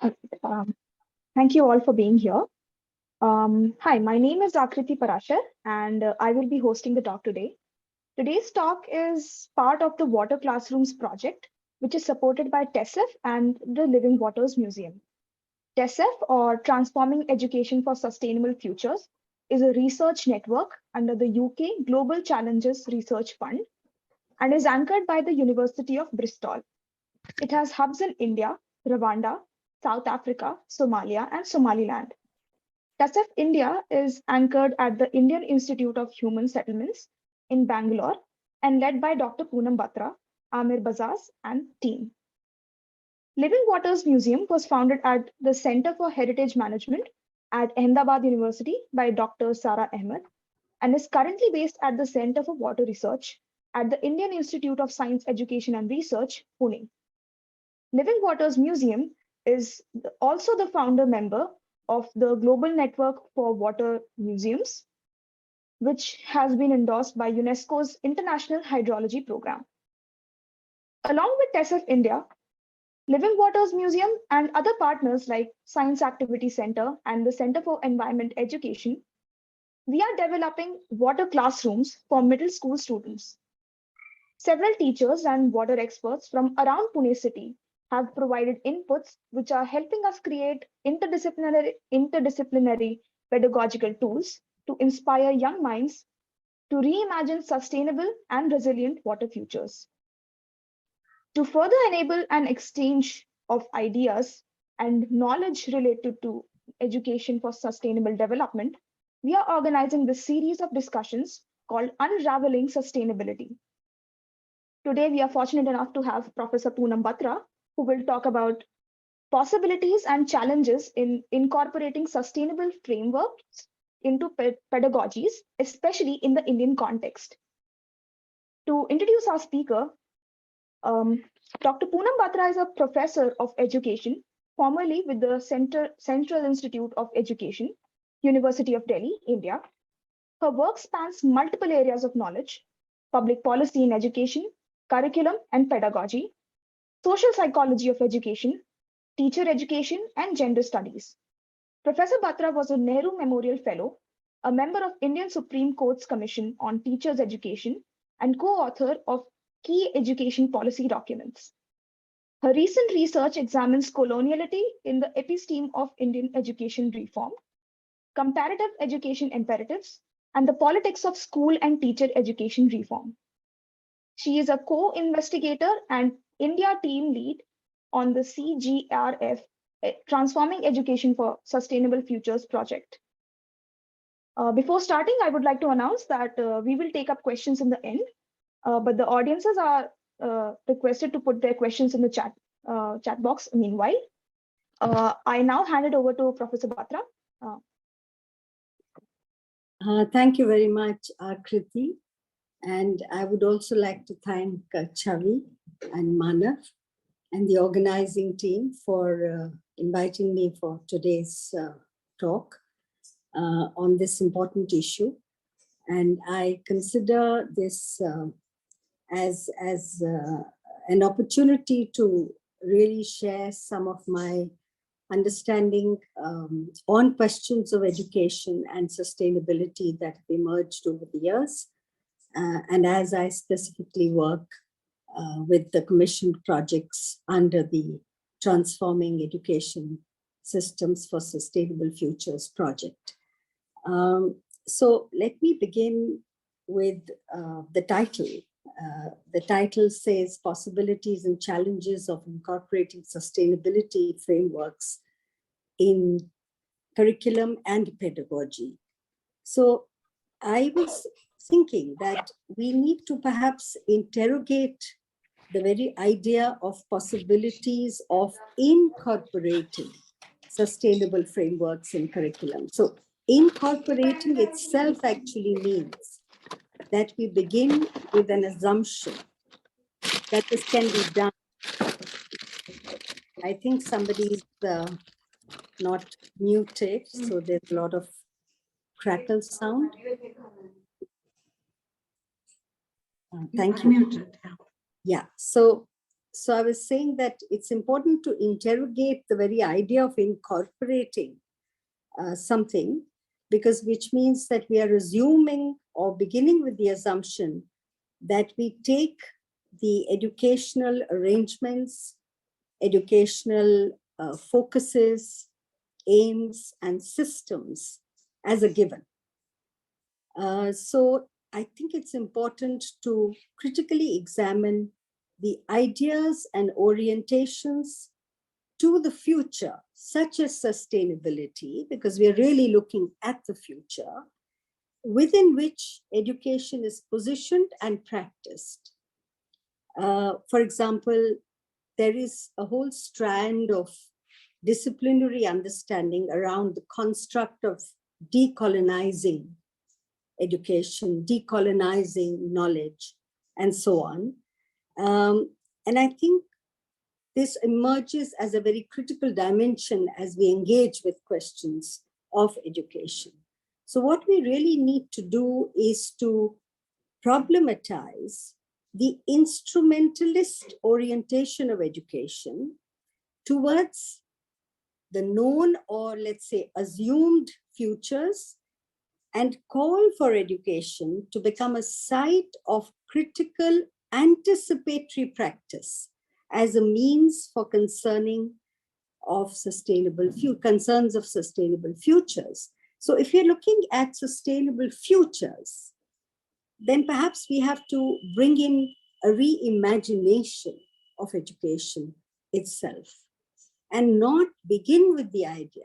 Um, Thank you all for being here. Hi, my name is Akriti Parashar, and I will be hosting the talk today. Today's talk is part of the Water Classrooms project, which is supported by TESF and the Living Waters Museum. TESF, or Transforming Education for Sustainable Futures, is a research network under the UK Global Challenges Research Fund and is anchored by the University of Bristol. It has hubs in India, Rwanda, South Africa, Somalia, and Somaliland. TESF India is anchored at the Indian Institute of Human Settlements in Bangalore and led by Dr. Poonam Batra, Amir Bazaz, and team. Living Waters Museum was founded at the Center for Heritage Management at Ahmedabad University by Dr. Sara Ahmed and is currently based at the Center for Water Research at the Indian Institute of Science Education and Research, Pune. Living Waters Museum is also the founder member of the Global Network for Water Museums, which has been endorsed by UNESCO's International Hydrology Program. Along with TESF India, Living Waters Museum and other partners like Science Activity Center and the Center for Environment Education, we are developing water classrooms for middle school students. Several teachers and water experts from around Pune city have provided inputs which are helping us create interdisciplinary pedagogical tools to inspire young minds to reimagine sustainable and resilient water futures. To further enable an exchange of ideas and knowledge related to education for sustainable development, we are organizing this series of discussions called Unraveling Sustainability. Today, we are fortunate enough to have Professor Poonam Batra, who will talk about possibilities and challenges in incorporating sustainable frameworks into pedagogies, especially in the Indian context. To introduce our speaker, Dr. Poonam Batra is a professor of education, formerly with the Central Institute of Education, University of Delhi, India. Her work spans multiple areas of knowledge: public policy in education, curriculum and pedagogy, social psychology of education, teacher education, and gender studies. Professor Batra was a Nehru Memorial Fellow, a member of Indian Supreme Court's Commission on Teachers' Education, and co-author of key education policy documents. Her recent research examines coloniality in the episteme of Indian education reform, comparative education imperatives, and the politics of school and teacher education reform. She is a co-investigator and India team lead on the GCRF Transforming Education for Sustainable Futures project. Before starting, I would like to announce that we will take up questions in the end, but the audiences are requested to put their questions in the chat box meanwhile. I now hand it over to Professor Batra. Thank you very much, Kriti. And I would also like to thank Chhavi and Manav and the organizing team for inviting me for today's talk on this important issue. And I consider this as an opportunity to really share some of my understanding on questions of education and sustainability that have emerged over the years. And as I specifically work with the commissioned projects under the Transforming Education Systems for Sustainable Futures project. So let me begin with the title. The title says Possibilities and Challenges of Incorporating Sustainability Frameworks in Curriculum and Pedagogy. So I was thinking that we need to perhaps interrogate the very idea of possibilities of incorporating sustainable frameworks in curriculum. So incorporating itself actually means that we begin with an assumption that this can be done. I think somebody's not muted, so there's a lot of crackle sound. Thank you. Muted. Yeah, so So I was saying that it's important to interrogate the very idea of incorporating something, because which means that we are assuming or beginning with the assumption that we take the educational arrangements, educational focuses, aims, and systems as a given. So I think it's important to critically examine the ideas and orientations to the future, such as sustainability, because we're really looking at the future, within which education is positioned and practiced. For example, there is a whole strand of disciplinary understanding around the construct of decolonizing education, decolonizing knowledge, and so on. And I think this emerges as a very critical dimension as we engage with questions of education. So what we really need to do is to problematize the instrumentalist orientation of education towards the known, or let's say assumed, futures, and call for education to become a site of critical anticipatory practice as a means for concerns of sustainable futures. So if you're looking at sustainable futures, then perhaps we have to bring in a reimagination of education itself, and not begin with the idea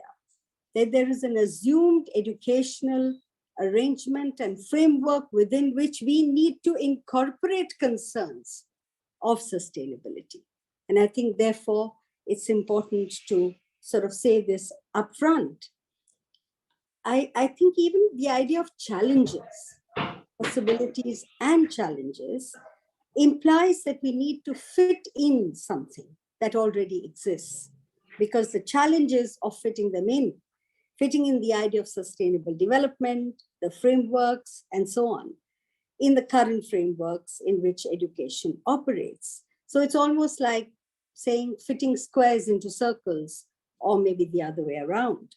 that there is an assumed educational arrangement and framework within which we need to incorporate concerns of sustainability. And I think, therefore, it's important to sort of say this upfront. I think even the idea of challenges, possibilities and challenges, implies that we need to fit in something that already exists, because the challenges of fitting in the idea of sustainable development, the frameworks, and so on, in the current frameworks in which education operates. So it's almost like saying fitting squares into circles, or maybe the other way around.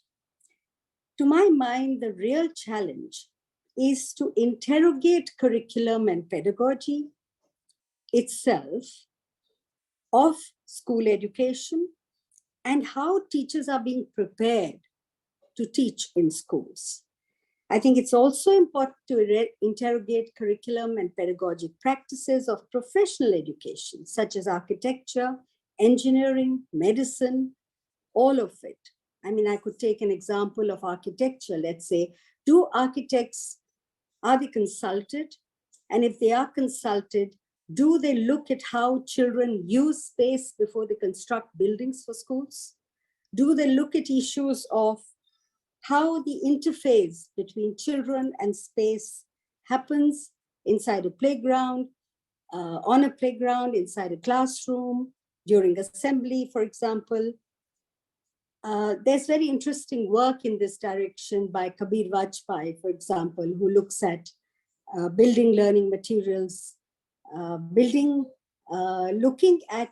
To my mind, the real challenge is to interrogate curriculum and pedagogy itself of school education and how teachers are being prepared to teach in schools. I think it's also important to interrogate curriculum and pedagogic practices of professional education, such as architecture, engineering, medicine, all of it. I mean, I could take an example of architecture. Let's say, are they consulted? And if they are consulted, do they look at how children use space before they construct buildings for schools? Do they look at issues of how the interface between children and space happens inside a playground, on a playground, inside a classroom, during assembly, for example? There's very interesting work in this direction by Kabir Vajpayee, for example, who looks at building learning materials, looking at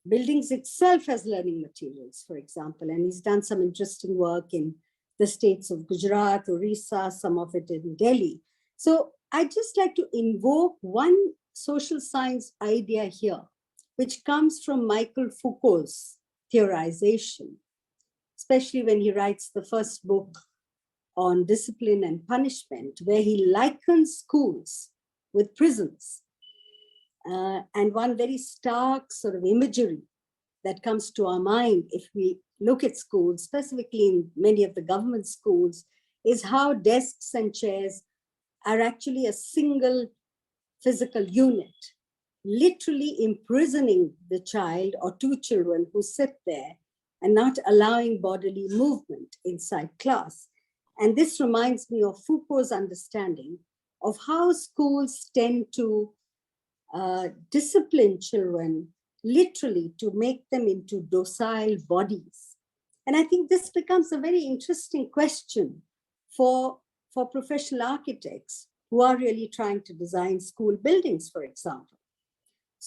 buildings itself as learning materials, for example. And he's done some interesting work in the states of Gujarat, Orissa, some of it in Delhi. So I'd just like to invoke one social science idea here, which comes from Michael Foucault's theorization, especially when he writes the first book on discipline and punishment, where he likens schools with prisons. And one very stark sort of imagery that comes to our mind if we look at schools, specifically in many of the government schools, is how desks and chairs are actually a single physical unit, literally imprisoning the child or two children who sit there and not allowing bodily movement inside class. And this reminds me of Foucault's understanding of how schools tend to discipline children, literally to make them into docile bodies. And I think this becomes a very interesting question for professional architects who are really trying to design school buildings, for example.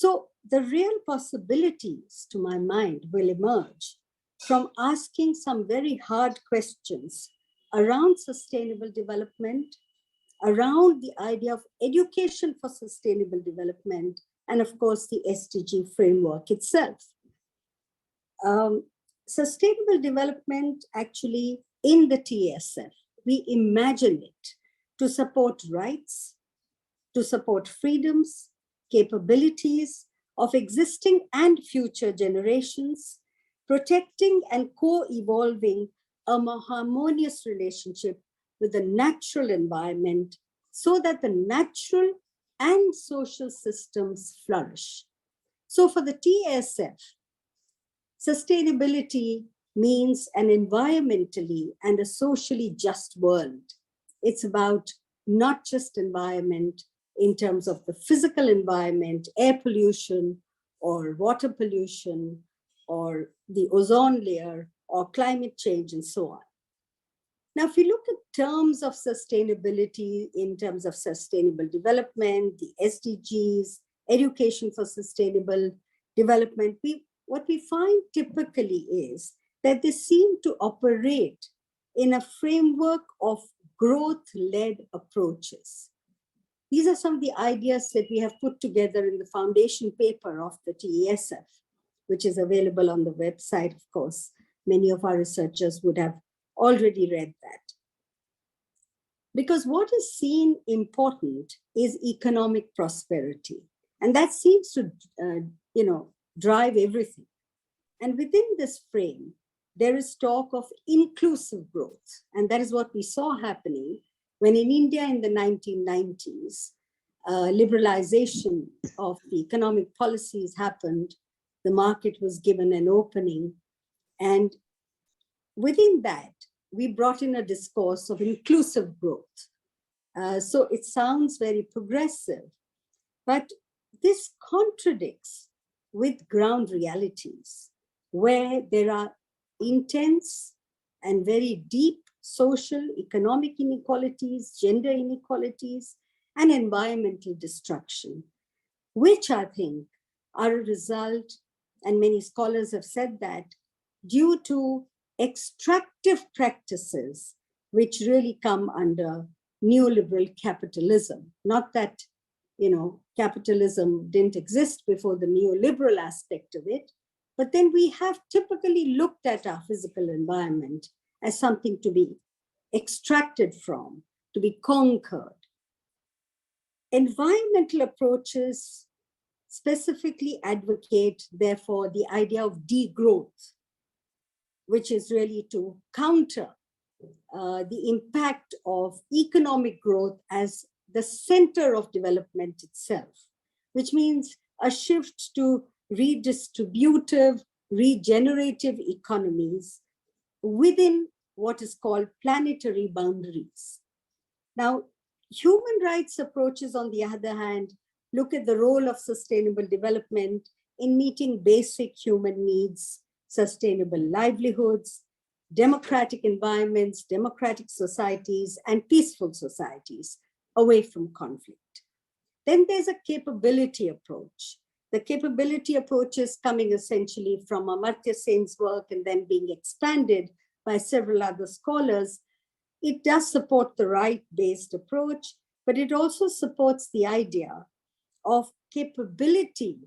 So the real possibilities, to my mind, will emerge from asking some very hard questions around sustainable development, around the idea of education for sustainable development, and of course, the SDG framework itself. Sustainable development actually in the TESF, we imagine it to support rights, to support freedoms, capabilities of existing and future generations, protecting and co-evolving a more harmonious relationship with the natural environment so that the natural and social systems flourish. So for the TESF, sustainability means an environmentally and a socially just world. It's about not just environment in terms of the physical environment, air pollution or water pollution or the ozone layer or climate change and so on. Now, if you look at terms of sustainability in terms of sustainable development, the SDGs, education for sustainable development, what we find typically is that they seem to operate in a framework of growth-led approaches. These are some of the ideas that we have put together in the foundation paper of the TESF, which is available on the website, of course. Many of our researchers would have already read that. Because what is seen important is economic prosperity. And that seems to drive everything. And within this frame, there is talk of inclusive growth. And that is what we saw happening when in India in the 1990s, liberalization of the economic policies happened, the market was given an opening. And within that, we brought in a discourse of inclusive growth. So it sounds very progressive, but this contradicts with ground realities where there are intense and very deep social, economic inequalities, gender inequalities, and environmental destruction, which I think are a result, and many scholars have said that, due to extractive practices which really come under neoliberal capitalism. Not that, capitalism didn't exist before the neoliberal aspect of it, but then we have typically looked at our physical environment as something to be extracted from, to be conquered. Environmental approaches specifically advocate, therefore, the idea of degrowth, which is really to counter the impact of economic growth as the center of development itself, which means a shift to redistributive, regenerative economies within what is called planetary boundaries. Now, human rights approaches, on the other hand, look at the role of sustainable development in meeting basic human needs, sustainable livelihoods, democratic environments, democratic societies, and peaceful societies away from conflict. Then there's a capability approach. The capability approach is coming essentially from Amartya Sen's work and then being expanded by several other scholars. It does support the right-based approach, but it also supports the idea of capability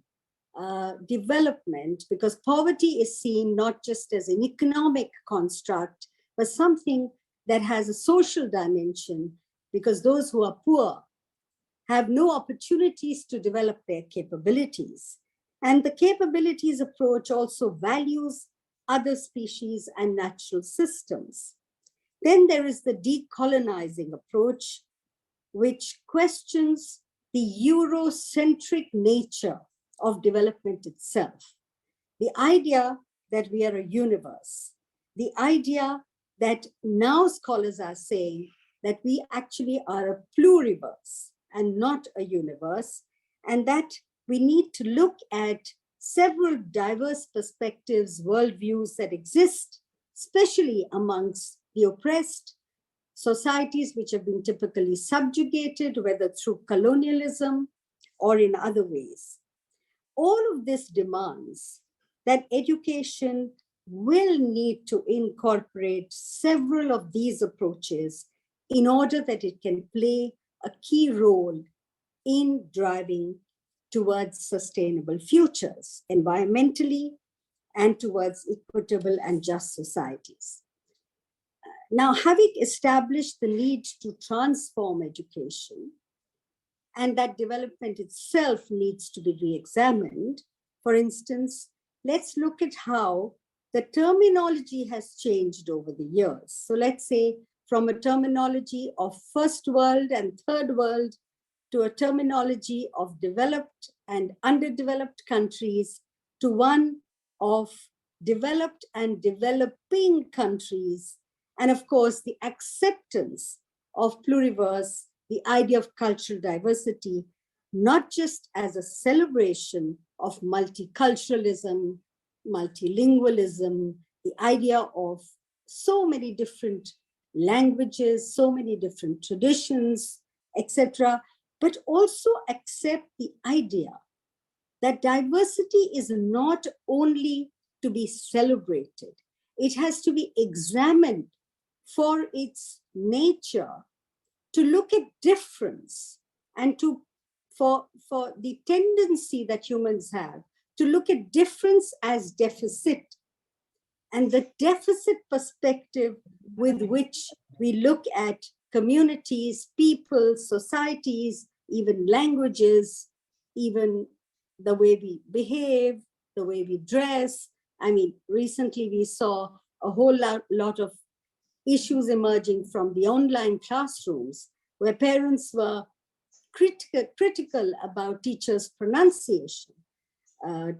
development, because poverty is seen not just as an economic construct, but something that has a social dimension, because those who are poor have no opportunities to develop their capabilities. And the capabilities approach also values other species and natural systems. Then there is the decolonizing approach, which questions the Eurocentric nature of development itself. The idea that we are a universe, the idea that now scholars are saying that we actually are a pluriverse and not a universe, and that we need to look at several diverse perspectives, worldviews that exist, especially amongst the oppressed societies which have been typically subjugated, whether through colonialism or in other ways. all of this demands that education will need to incorporate several of these approaches in order that it can play a key role in driving towards sustainable futures, environmentally, and towards equitable and just societies. Now, having established the need to transform education, and that development itself needs to be re-examined, for instance, let's look at how the terminology has changed over the years. So let's say from a terminology of first world and third world to a terminology of developed and underdeveloped countries to one of developed and developing countries. And of course, the acceptance of pluriverse, the idea of cultural diversity, not just as a celebration of multiculturalism, multilingualism, the idea of so many different languages, so many different traditions, etc., but also accept the idea that diversity is not only to be celebrated, it has to be examined for its nature, to look at difference and for the tendency that humans have to look at difference as deficit, and the deficit perspective with which we look at communities, people, societies, even languages, even the way we behave, the way we dress. I mean, recently we saw a whole lot of issues emerging from the online classrooms where parents were critical about teachers' pronunciation,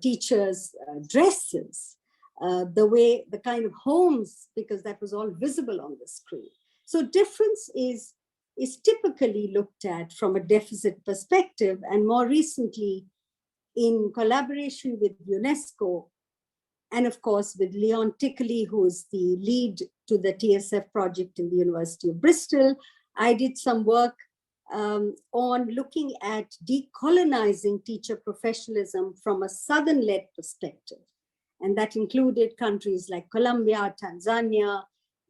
teachers' dresses, the kind of homes, because that was all visible on the screen. So difference is typically looked at from a deficit perspective, and more recently, in collaboration with UNESCO, and of course with Leon Tickley, who is the lead to the TSF project in the University of Bristol, I did some work on looking at decolonizing teacher professionalism from a Southern-led perspective. And that included countries like Colombia, Tanzania,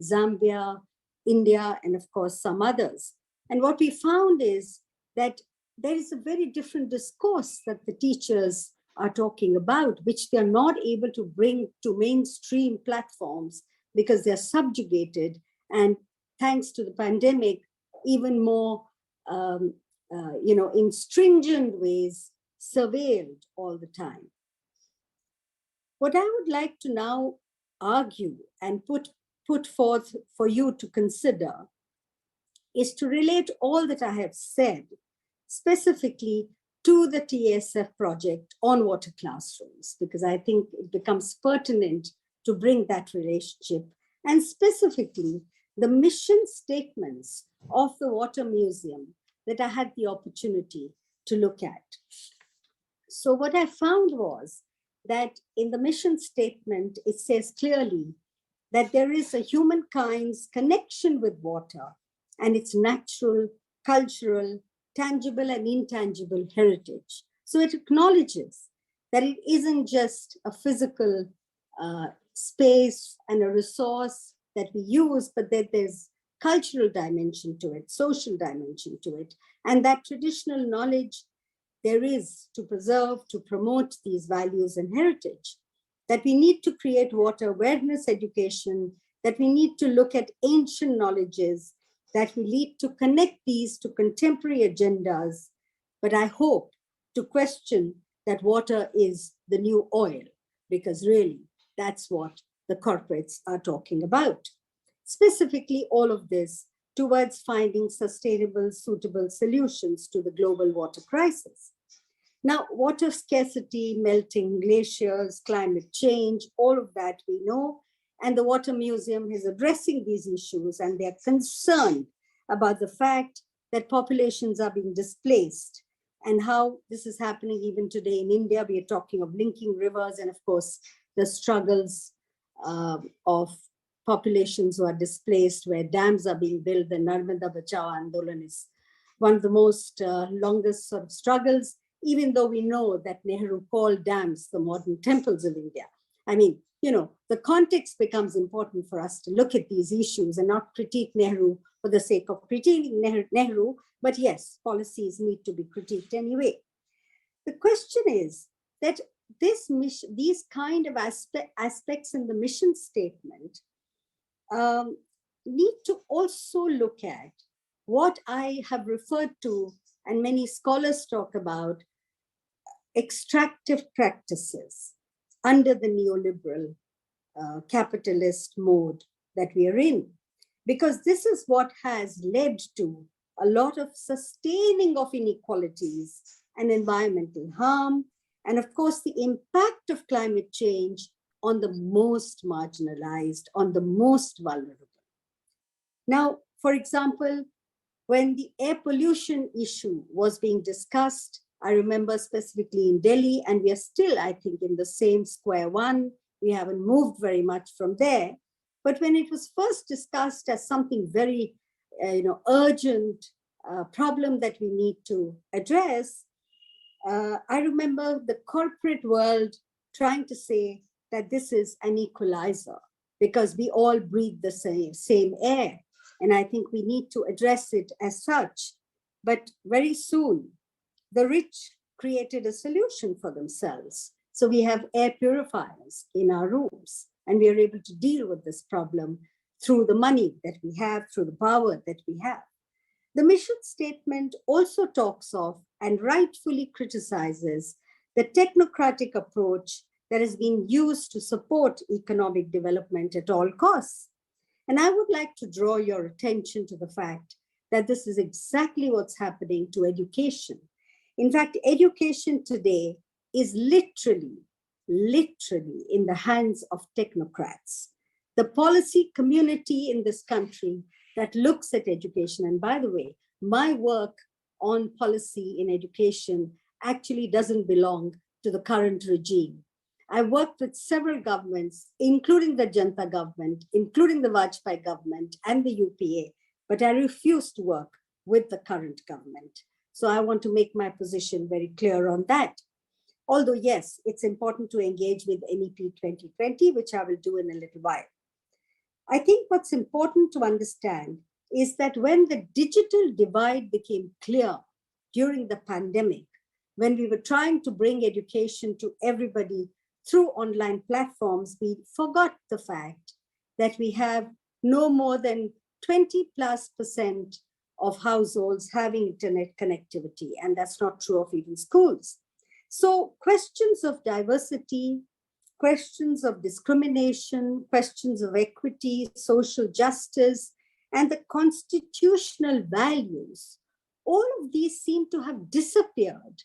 Zambia, India, and of course some others. And what we found is that there is a very different discourse that the teachers are talking about, which they're not able to bring to mainstream platforms because they're subjugated, and thanks to the pandemic, even more in stringent ways, surveilled all the time. What I would like to now argue and put forth for you to consider is to relate all that I have said specifically to the TESF project on water classrooms, because I think it becomes pertinent to bring that relationship, and specifically the mission statements of the Water Museum that I had the opportunity to look at. So what I found was that in the mission statement, it says clearly that there is a humankind's connection with water and its natural, cultural, tangible and intangible heritage. So it acknowledges that it isn't just a physical space and a resource that we use, but that there's cultural dimension to it, social dimension to it, and that traditional knowledge there is to preserve, to promote these values and heritage, that we need to create water awareness education, that we need to look at ancient knowledges, that we need to connect these to contemporary agendas, but I hope to question that water is the new oil, because really that's what the corporates are talking about. Specifically, all of this towards finding sustainable, suitable solutions to the global water crisis. Now, water scarcity, melting glaciers, climate change, all of that we know. And the Water Museum is addressing these issues, and they're concerned about the fact that populations are being displaced and how this is happening even today in India. We are talking of linking rivers and, of course, the struggles of populations who are displaced, where dams are being built. The Narmada Bachao Andolan is one of the most longest sort of struggles. even though we know that Nehru called dams the modern temples of India. I mean, the context becomes important for us to look at these issues and not critique Nehru for the sake of critiquing Nehru, but yes, policies need to be critiqued anyway. The question is that these kind of aspects in the mission statement need to also look at what I have referred to, and many scholars talk about, extractive practices under the neoliberal capitalist mode that we are in. Because this is what has led to a lot of sustaining of inequalities and environmental harm, and of course the impact of climate change on the most marginalized, on the most vulnerable. Now, for example, when the air pollution issue was being discussed, I remember specifically in Delhi, and we are still, I think, in the same square one. We haven't moved very much from there. But when it was first discussed as something very, urgent problem that we need to address, I remember the corporate world trying to say that this is an equalizer because we all breathe the same air. And I think we need to address it as such. But very soon, the rich created a solution for themselves. So we have air purifiers in our rooms, and we are able to deal with this problem through the money that we have, through the power that we have. The mission statement also talks of and rightfully criticizes the technocratic approach that is being used to support economic development at all costs. And I would like to draw your attention to the fact that this is exactly what's happening to education. In fact, education today is literally in the hands of technocrats. The policy community in this country that looks at education, and by the way, my work on policy in education actually doesn't belong to the current regime. I worked with several governments, including the Janta government, including the Vajpayee government and the UPA, but I refuse to work with the current government. So I want to make my position very clear on that. Although, yes, it's important to engage with NEP 2020, which I will do in a little while. I think what's important to understand is that when the digital divide became clear during the pandemic, when we were trying to bring education to everybody through online platforms, we forgot the fact that we have no more than 20+% of households having internet connectivity, and that's not true of even schools. So questions of diversity, questions of discrimination, questions of equity, social justice, and the constitutional values, all of these seem to have disappeared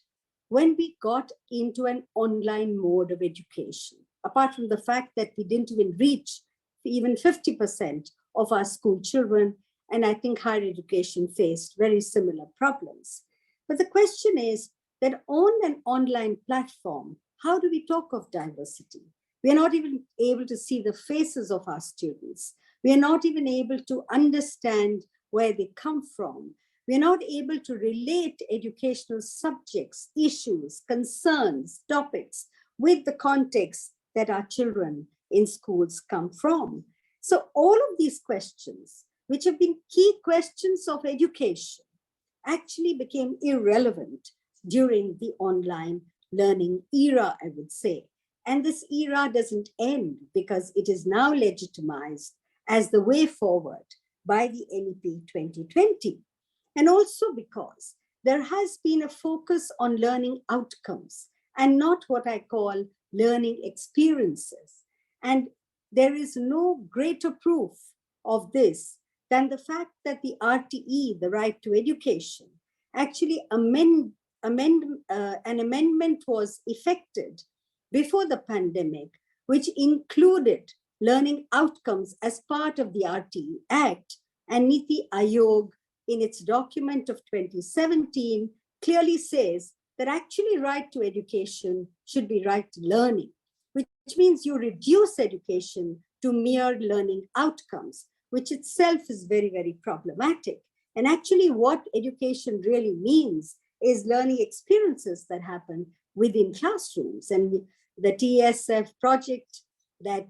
when we got into an online mode of education, apart from the fact that we didn't even reach even 50% of our school children, and I think higher education faced very similar problems. But the question is that on an online platform, how do we talk of diversity? We are not even able to see the faces of our students. We are not even able to understand where they come from. We are not able to relate educational subjects, issues, concerns, topics with the context that our children in schools come from. So all of these questions, which have been key questions of education, actually became irrelevant during the online learning era, I would say. And this era doesn't end because it is now legitimized as the way forward by the NEP 2020. And also because there has been a focus on learning outcomes and not what I call learning experiences. And there is no greater proof of this than the fact that the RTE, the Right to Education, actually an amendment was effected before the pandemic, which included learning outcomes as part of the RTE Act, and Niti Aayog in its document of 2017 clearly says that actually right to education should be right to learning, which means you reduce education to mere learning outcomes, which itself is very, very problematic. And actually what education really means is learning experiences that happen within classrooms. And the TESF project that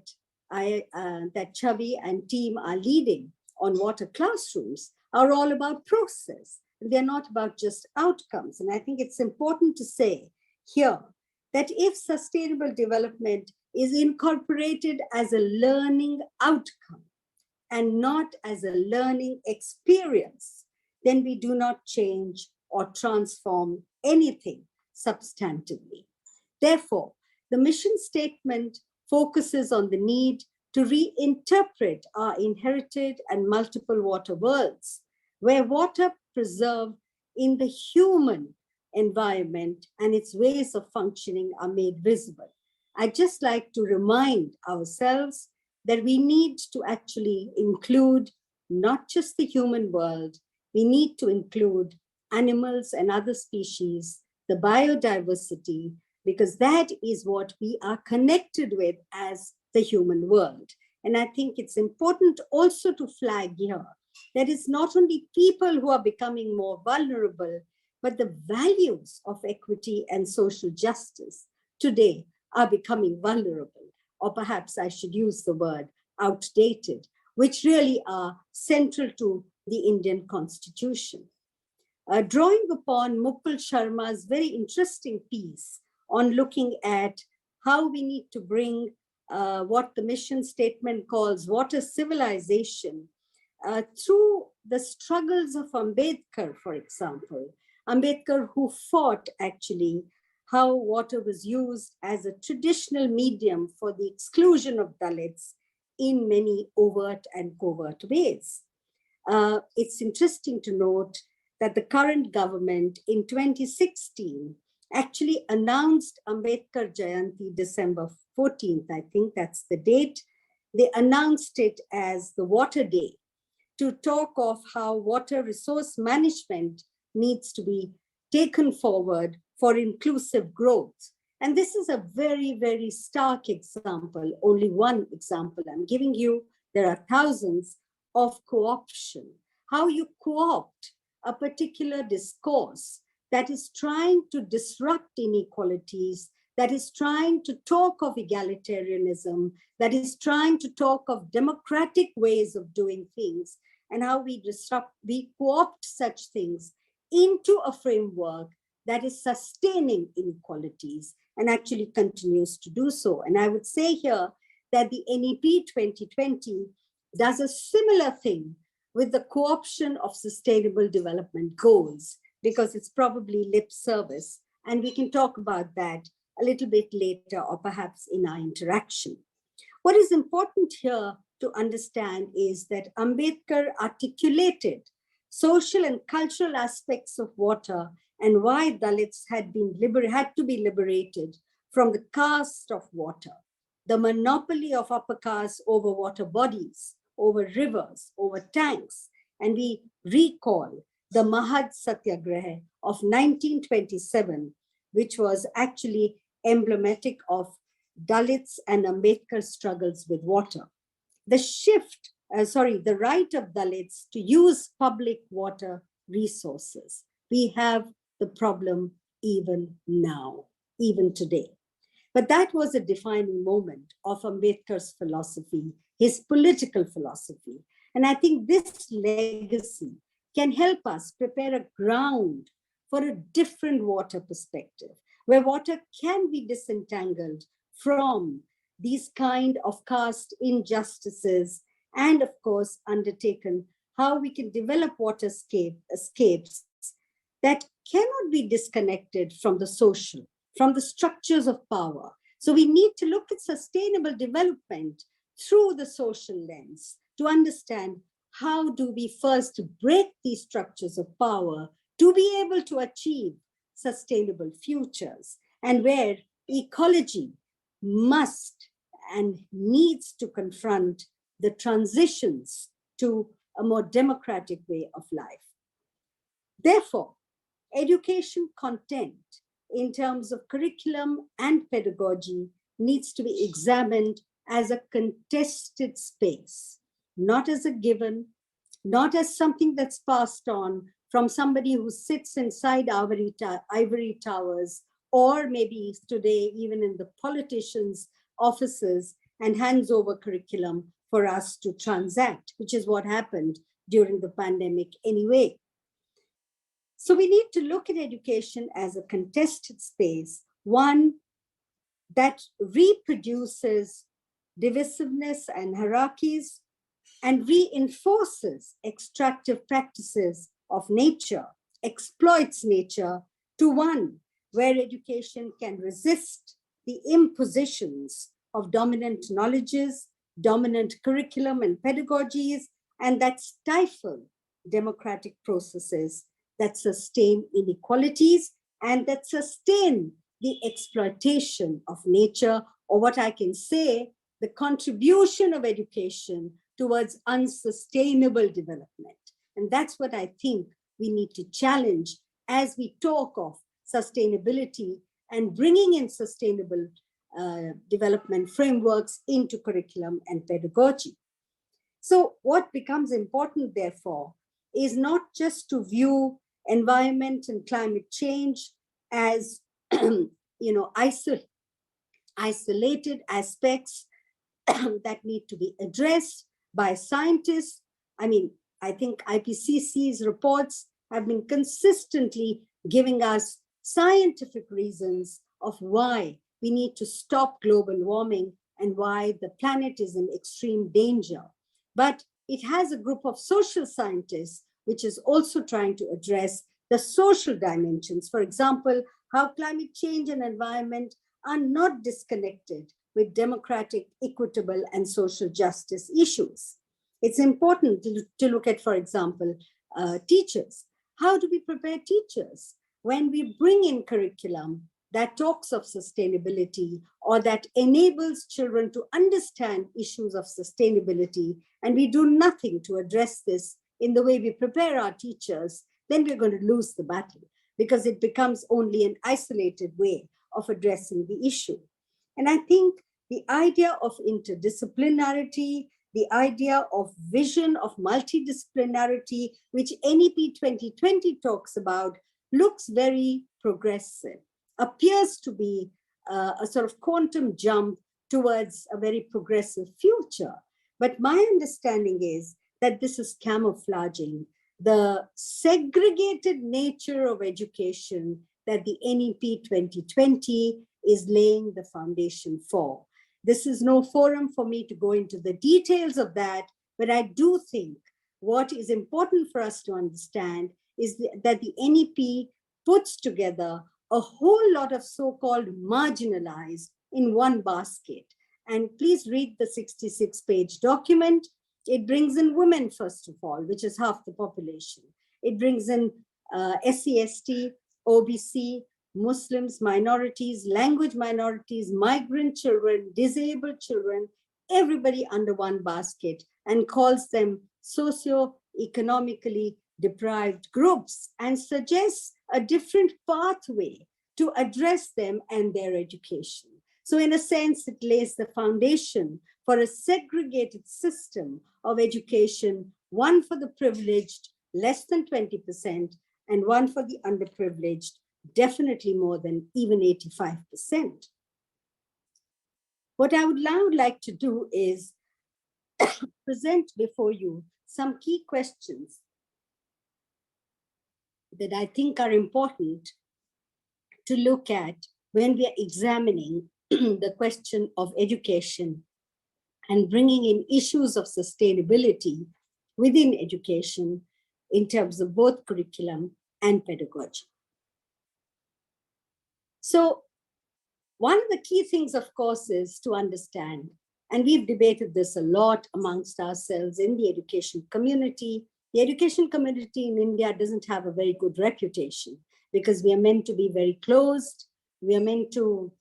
that Chhavi and team are leading on water classrooms are all about process. They're not about just outcomes. And I think it's important to say here that if sustainable development is incorporated as a learning outcome and not as a learning experience, then we do not change or transform anything substantively. Therefore, the mission statement focuses on the need to reinterpret our inherited and multiple water worlds, where water preserved in the human environment and its ways of functioning are made visible. I'd just like to remind ourselves that we need to actually include not just the human world, we need to include animals and other species, the biodiversity, because that is what we are connected with as the human world. And I think it's important also to flag here that it's not only people who are becoming more vulnerable, but the values of equity and social justice today are becoming vulnerable, or perhaps I should use the word outdated, which really are central to the Indian Constitution. Drawing upon Mukul Sharma's very interesting piece on looking at how we need to bring what the mission statement calls water civilization through the struggles of Ambedkar, for example. Ambedkar, who fought actually how water was used as a traditional medium for the exclusion of Dalits in many overt and covert ways. It's interesting to note that the current government in 2016 actually announced Ambedkar Jayanti, December 14th, I think that's the date. They announced it as the Water Day to talk of how water resource management needs to be taken forward for inclusive growth. And this is a very, very stark example, only one example I'm giving you. There are thousands of co-option, how you co-opt a particular discourse that is trying to disrupt inequalities, that is trying to talk of egalitarianism, that is trying to talk of democratic ways of doing things, and how we co-opt such things into a framework that is sustaining inequalities and actually continues to do so. And I would say here that the NEP 2020 does a similar thing with the co-option of sustainable development goals, because it's probably lip service. And we can talk about that a little bit later, or perhaps in our interaction. What is important here to understand is that Ambedkar articulated social and cultural aspects of water and why Dalits had to be liberated from the caste of water, the monopoly of upper caste over water bodies, over rivers, over tanks. And we recall the Mahad Satyagraha of 1927, which was actually emblematic of Dalits and Ambedkar struggles with water. The the right of Dalits to use public water resources. We have the problem even now, even today. But that was a defining moment of Ambedkar's philosophy, his political philosophy. And I think this legacy can help us prepare a ground for a different water perspective, where water can be disentangled from these kind of caste injustices, and of course, undertaken how we can develop escapes that cannot be disconnected from the social, from the structures of power. So we need to look at sustainable development through the social lens to understand how do we first break these structures of power to be able to achieve sustainable futures, and where ecology must and needs to confront the transitions to a more democratic way of life. Therefore, education content in terms of curriculum and pedagogy needs to be examined as a contested space, not as a given, not as something that's passed on, from somebody who sits inside ivory towers, or maybe today even in the politicians' offices, and hands over curriculum for us to transact, which is what happened during the pandemic anyway. So we need to look at education as a contested space, one that reproduces divisiveness and hierarchies and reinforces extractive practices of nature, exploits nature, to one where education can resist the impositions of dominant knowledges, dominant curriculum and pedagogies, and that stifle democratic processes, that sustain inequalities, and that sustain the exploitation of nature, or what I can say, the contribution of education towards unsustainable development. And that's what I think we need to challenge as we talk of sustainability and bringing in sustainable development frameworks into curriculum and pedagogy. So what becomes important, therefore, is not just to view environment and climate change as isolated aspects that need to be addressed by scientists. I mean, I think IPCC's reports have been consistently giving us scientific reasons of why we need to stop global warming and why the planet is in extreme danger. But it has a group of social scientists which is also trying to address the social dimensions. For example, how climate change and environment are not disconnected with democratic, equitable, and social justice issues. It's important to look at, for example, teachers. How do we prepare teachers when we bring in curriculum that talks of sustainability or that enables children to understand issues of sustainability, and we do nothing to address this in the way we prepare our teachers? Then we're going to lose the battle, because it becomes only an isolated way of addressing the issue. And I think the idea of interdisciplinarity, the idea of vision of multidisciplinarity, which NEP 2020 talks about, looks very progressive, appears to be a sort of quantum jump towards a very progressive future. But my understanding is that this is camouflaging the segregated nature of education that the NEP 2020 is laying the foundation for. This is no forum for me to go into the details of that, but I do think what is important for us to understand is that the NEP puts together a whole lot of so-called marginalized in one basket. And please read the 66-page document. It brings in women, first of all, which is half the population. It brings in SC/ST, OBC, Muslims, minorities, language minorities, migrant children, disabled children, everybody under one basket, and calls them socio-economically deprived groups and suggests a different pathway to address them and their education. So in a sense, it lays the foundation for a segregated system of education, one for the privileged, less than 20%, and one for the underprivileged, definitely more than even 85%. What I would now like to do is present before you some key questions that I think are important to look at when we are examining the question of education and bringing in issues of sustainability within education in terms of both curriculum and pedagogy. So one of the key things, of course, is to understand, and we've debated this a lot amongst ourselves in the education community. The education community in India doesn't have a very good reputation because we are meant to be very closed. We are meant to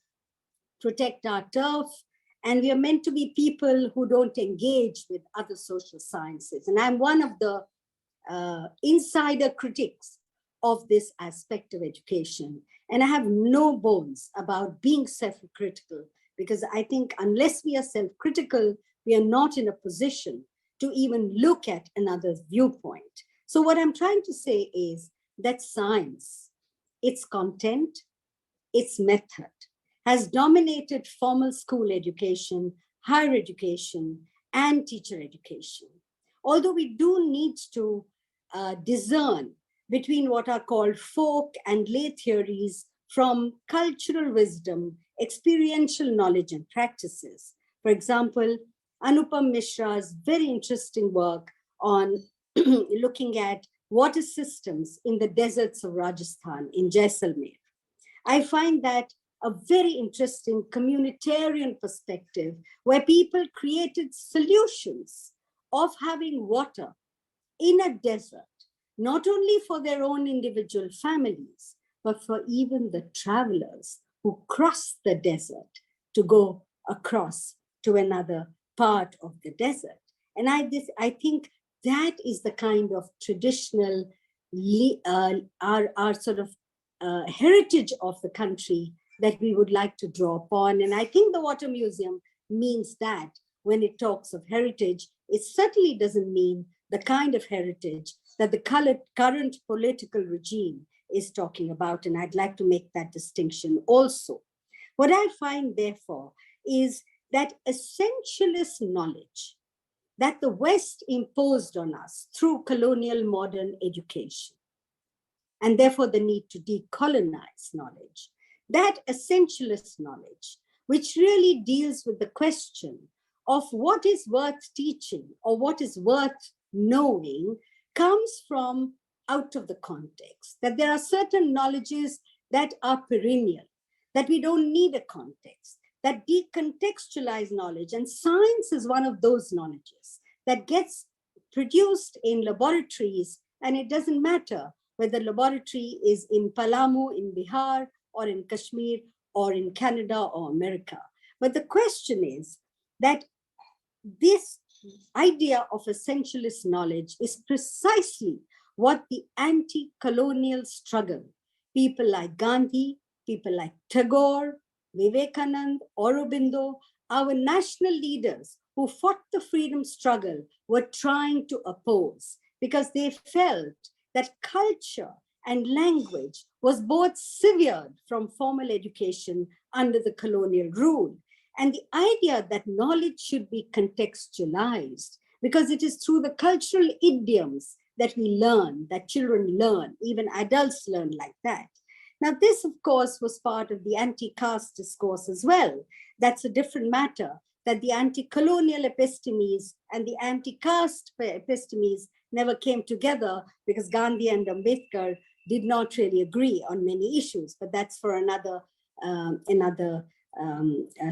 protect our turf, and we are meant to be people who don't engage with other social sciences. And I'm one of the insider critics of this aspect of education. And I have no bones about being self-critical, because I think unless we are self-critical, we are not in a position to even look at another's viewpoint. So what I'm trying to say is that science, its content, its method, has dominated formal school education, higher education, and teacher education. Although we do need to discern between what are called folk and lay theories from cultural wisdom, experiential knowledge, and practices. For example, Anupam Mishra's very interesting work on looking at water systems in the deserts of Rajasthan, in Jaisalmer. I find that a very interesting communitarian perspective where people created solutions of having water in a desert, not only for their own individual families, but for even the travelers who cross the desert to go across to another part of the desert. And I think that is the kind of traditional, our sort of heritage of the country that we would like to draw upon. And I think the Water Museum means that when it talks of heritage, it certainly doesn't mean the kind of heritage that the current political regime is talking about. And I'd like to make that distinction also. What I find, therefore, is that essentialist knowledge that the West imposed on us through colonial modern education, and therefore the need to decolonize knowledge, that essentialist knowledge, which really deals with the question of what is worth teaching or what is worth knowing, comes from out of the context, that there are certain knowledges that are perennial, that we don't need a context, that decontextualize knowledge. And science is one of those knowledges that gets produced in laboratories, and it doesn't matter whether the laboratory is in Palamu, in Bihar, or in Kashmir, or in Canada or America. But the question is that this idea of essentialist knowledge is precisely what the anti-colonial struggle, people like Gandhi, people like Tagore, Vivekanand, Aurobindo, our national leaders who fought the freedom struggle were trying to oppose, because they felt that culture and language was both severed from formal education under the colonial rule. And the idea that knowledge should be contextualized, because it is through the cultural idioms that we learn, that children learn, even adults learn like that. Now, this, of course, was part of the anti-caste discourse as well. That's a different matter, that the anti-colonial epistemes and the anti-caste epistemes never came together because Gandhi and Ambedkar did not really agree on many issues, but that's for another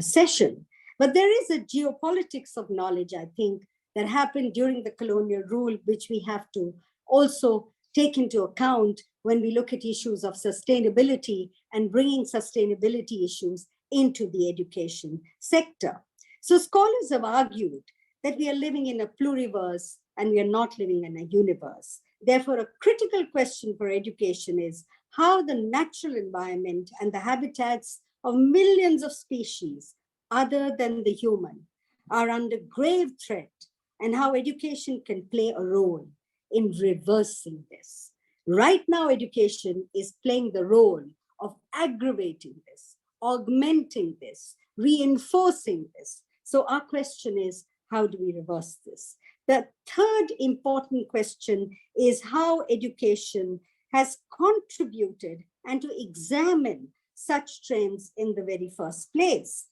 session. But there is a geopolitics of knowledge, I think, that happened during the colonial rule, which we have to also take into account when we look at issues of sustainability and bringing sustainability issues into the education sector. So scholars have argued that we are living in a pluriverse and we are not living in a universe. Therefore, a critical question for education is how the natural environment and the habitats of millions of species other than the human are under grave threat, and how education can play a role in reversing this. Right now, education is playing the role of aggravating this, augmenting this, reinforcing this. So our question is, how do we reverse this? The third important question is how education has contributed and to examine such trends in the very first place.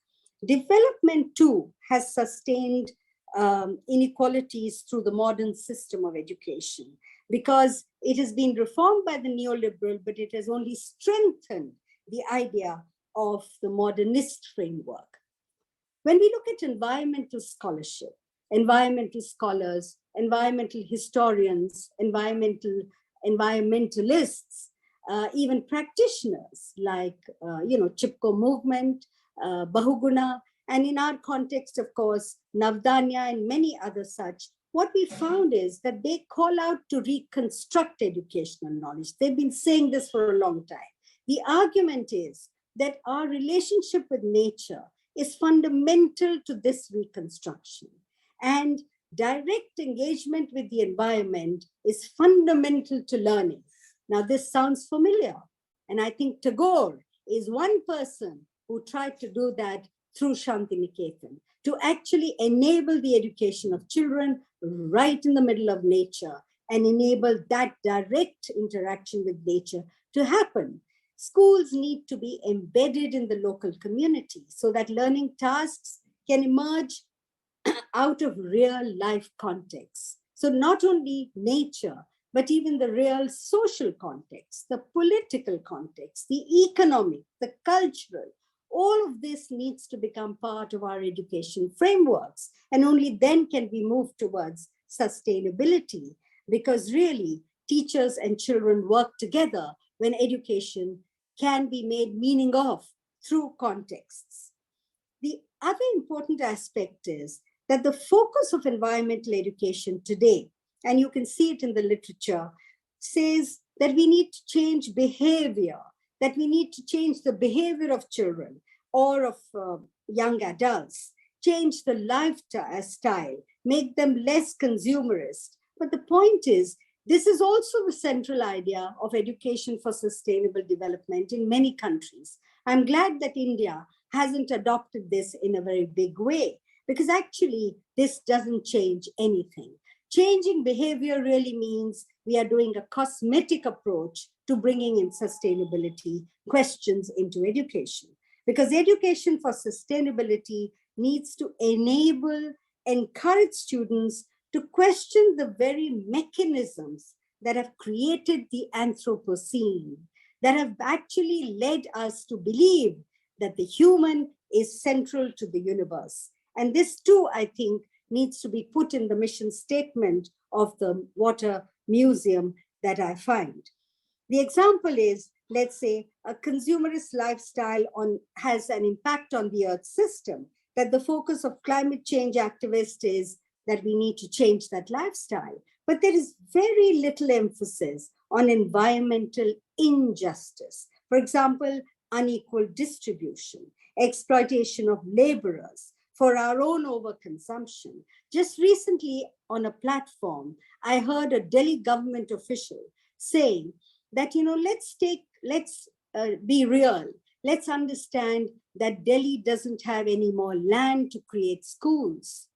Development too has sustained inequalities through the modern system of education, because it has been reformed by the neoliberal, but it has only strengthened the idea of the modernist framework. When we look at environmental scholarship, environmental scholars, environmental historians, environmentalists, even practitioners like, Chipko movement, Bahuguna, and in our context, of course, Navdanya and many other such, what we found is that they call out to reconstruct educational knowledge. They've been saying this for a long time. The argument is that our relationship with nature is fundamental to this reconstruction. And direct engagement with the environment is fundamental to learning. Now, this sounds familiar. And I think Tagore is one person who tried to do that through Shantiniketan, to actually enable the education of children right in the middle of nature and enable that direct interaction with nature to happen. Schools need to be embedded in the local community so that learning tasks can emerge out of real life context. So not only nature, but even the real social context, the political context, the economic, the cultural, all of this needs to become part of our education frameworks. And only then can we move towards sustainability, because really teachers and children work together when education can be made meaning of through contexts. The other important aspect is that the focus of environmental education today, and you can see it in the literature, says that we need to change behavior, that we need to change the behavior of children or of young adults, change the lifestyle, make them less consumerist. But the point is, this is also the central idea of education for sustainable development in many countries. I'm glad that India hasn't adopted this in a very big way, because actually this doesn't change anything. Changing behavior really means we are doing a cosmetic approach to bringing in sustainability questions into education, because education for sustainability needs to encourage students to question the very mechanisms that have created the Anthropocene, that have actually led us to believe that the human is central to the universe. And this too, I think, needs to be put in the mission statement of the Water Museum that I find. The example is, let's say, a consumerist lifestyle has an impact on the Earth system, that the focus of climate change activists is that we need to change that lifestyle. But there is very little emphasis on environmental injustice. For example, unequal distribution, exploitation of laborers for our own overconsumption. Just recently on a platform, I heard a Delhi government official saying that, let's be real. Let's understand that Delhi doesn't have any more land to create schools.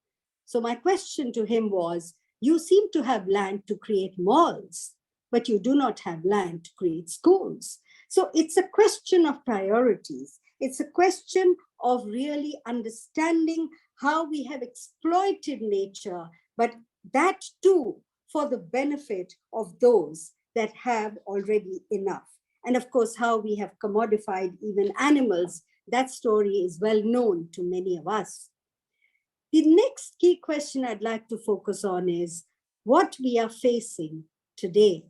So my question to him was, you seem to have land to create malls, but you do not have land to create schools. So it's a question of priorities. It's a question of really understanding how we have exploited nature, but that too for the benefit of those that have already enough. And of course, how we have commodified even animals. That story is well known to many of us. The next key question I'd like to focus on is what we are facing today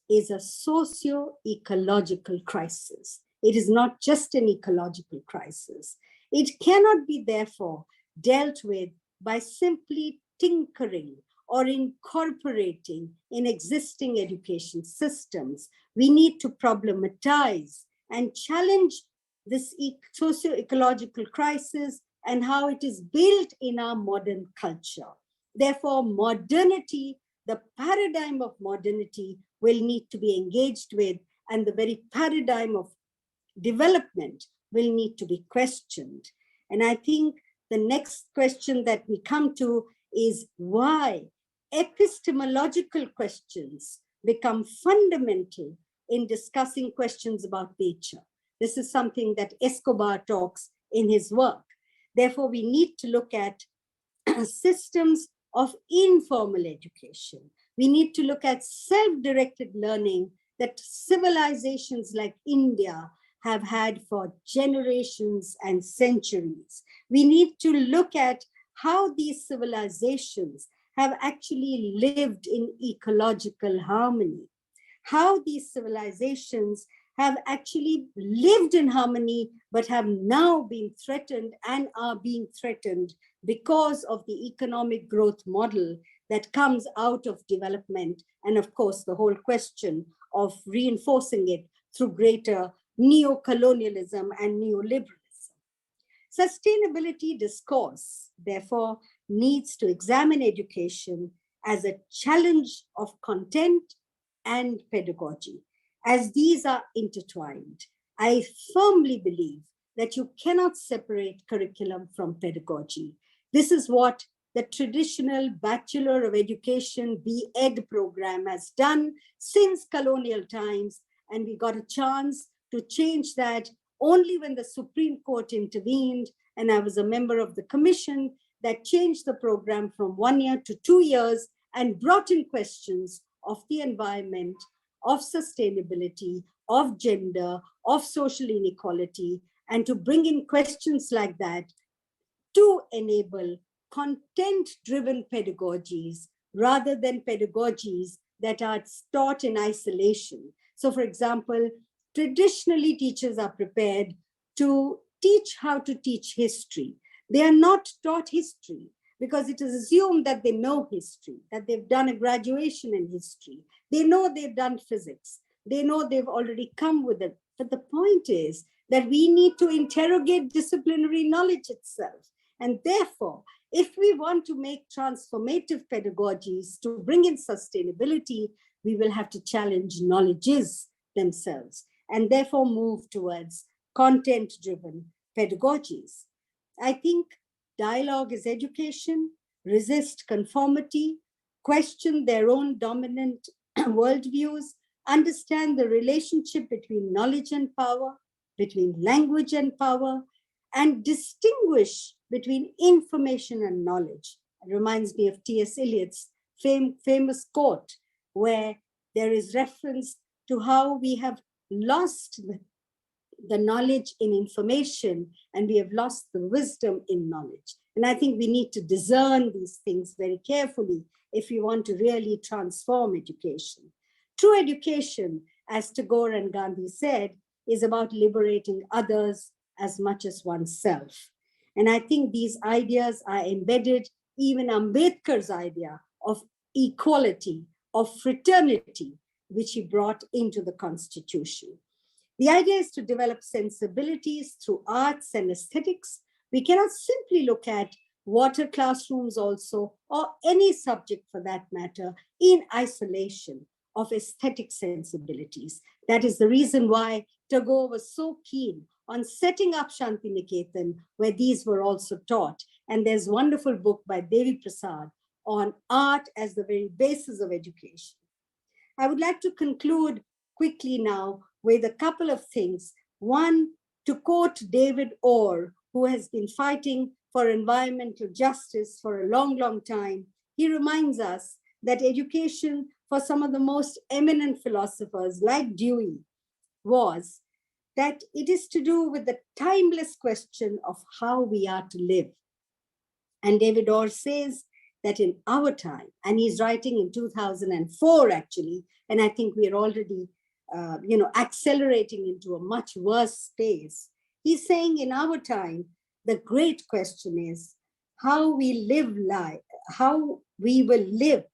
is a socio-ecological crisis. It is not just an ecological crisis. It cannot be, therefore, dealt with by simply tinkering or incorporating in existing education systems. We need to problematize and challenge this socio-ecological crisis and how it is built in our modern culture. Therefore, modernity, the paradigm of modernity, will need to be engaged with, and the very paradigm of development will need to be questioned. And I think the next question that we come to is why epistemological questions become fundamental in discussing questions about nature. This is something that Escobar talks in his work. Therefore, we need to look at systems of informal education. We need to look at self-directed learning that civilizations like India have had for generations and centuries. We need to look at how these civilizations have actually lived in ecological harmony, how these civilizations have actually lived in harmony, but have now been threatened and are being threatened because of the economic growth model that comes out of development. And of course, the whole question of reinforcing it through greater neo-colonialism and neoliberalism. Sustainability discourse, therefore, needs to examine education as a challenge of content and pedagogy. As these are intertwined, I firmly believe that you cannot separate curriculum from pedagogy. This is what the traditional Bachelor of Education B.Ed program has done since colonial times, and we got a chance to change that only when the Supreme Court intervened, and I was a member of the commission that changed the program from 1 year to 2 years and brought in questions of the environment, of sustainability, of gender, of social inequality, and to bring in questions like that to enable content-driven pedagogies rather than pedagogies that are taught in isolation. So, for example, traditionally teachers are prepared to teach how to teach history. They are not taught history because it is assumed that they know history, that they've done a graduation in history. They know they've done physics. They know they've already come with it. But the point is that we need to interrogate disciplinary knowledge itself. And therefore, if we want to make transformative pedagogies to bring in sustainability, we will have to challenge knowledges themselves and therefore move towards content-driven pedagogies. I think dialogue is education, resist conformity, question their own dominant worldviews, understand the relationship between knowledge and power, between language and power, and distinguish between information and knowledge. It reminds me of T.S. Eliot's famous quote, where there is reference to how we have lost the knowledge in information and we have lost the wisdom in knowledge. And I think we need to discern these things very carefully if we want to really transform education. True education, as Tagore and Gandhi said, is about liberating others as much as oneself. And I think these ideas are embedded, even Ambedkar's idea of equality, of fraternity, which he brought into the Constitution. The idea is to develop sensibilities through arts and aesthetics. We cannot simply look at water classrooms also, or any subject for that matter, in isolation of aesthetic sensibilities. That is the reason why Tagore was so keen on setting up Shantiniketan, where these were also taught. And there's a wonderful book by Devi Prasad on art as the very basis of education. I would like to conclude quickly now with a couple of things. One, to quote David Orr, who has been fighting for environmental justice for a long, long time, he reminds us that education for some of the most eminent philosophers like Dewey was that it is to do with the timeless question of how we are to live. And David Orr says that in our time, and he's writing in 2004 actually, and I think we're already accelerating into a much worse space. He's saying in our time, the great question is how we live life, how we will live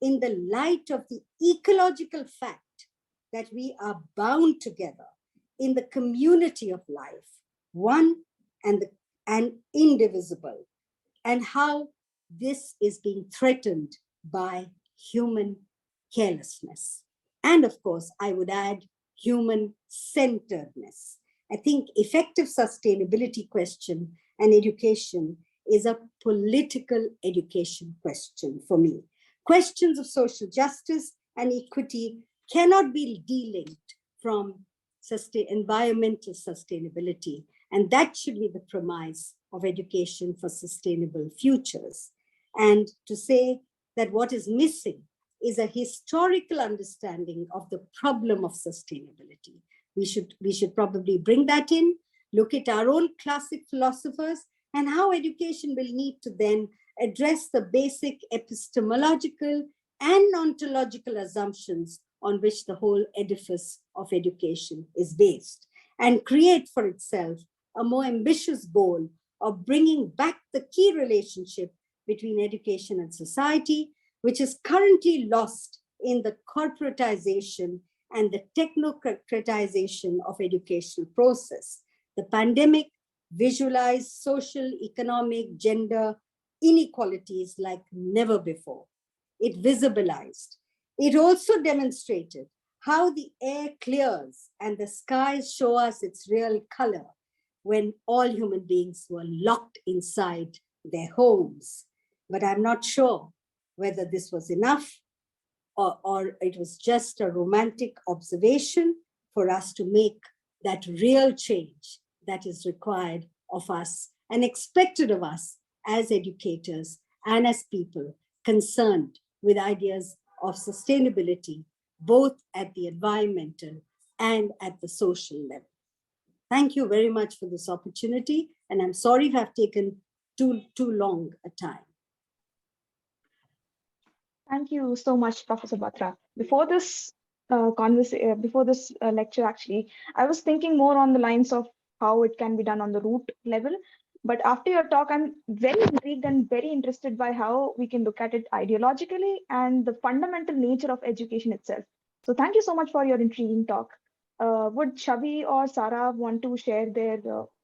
in the light of the ecological fact that we are bound together in the community of life, one and indivisible, and how this is being threatened by human carelessness. And of course, I would add human-centeredness. I think effective sustainability question and education is a political education question for me. Questions of social justice and equity cannot be delinked from environmental sustainability. And that should be the premise of education for sustainable futures. And to say that what is missing is a historical understanding of the problem of sustainability. We should probably bring that in, look at our own classic philosophers and how education will need to then address the basic epistemological and ontological assumptions on which the whole edifice of education is based, and create for itself a more ambitious goal of bringing back the key relationship between education and society, which is currently lost in the corporatization and the technocratization of educational process. The pandemic visualized social, economic, gender, inequalities like never before. It visibilized. It also demonstrated how the air clears and the skies show us its real color when all human beings were locked inside their homes. But I'm not sure whether this was enough or it was just a romantic observation for us to make that real change that is required of us and expected of us as educators and as people concerned with ideas of sustainability, both at the environmental and at the social level. Thank you very much for this opportunity, and I'm sorry if I've taken too long a time. Thank you so much, Professor Batra. Before this lecture, actually, I was thinking more on the lines of how it can be done on the root level. But after your talk, I'm very intrigued and very interested by how we can look at it ideologically and the fundamental nature of education itself. So thank you so much for your intriguing talk. Would Chhavi or Sarah want to share their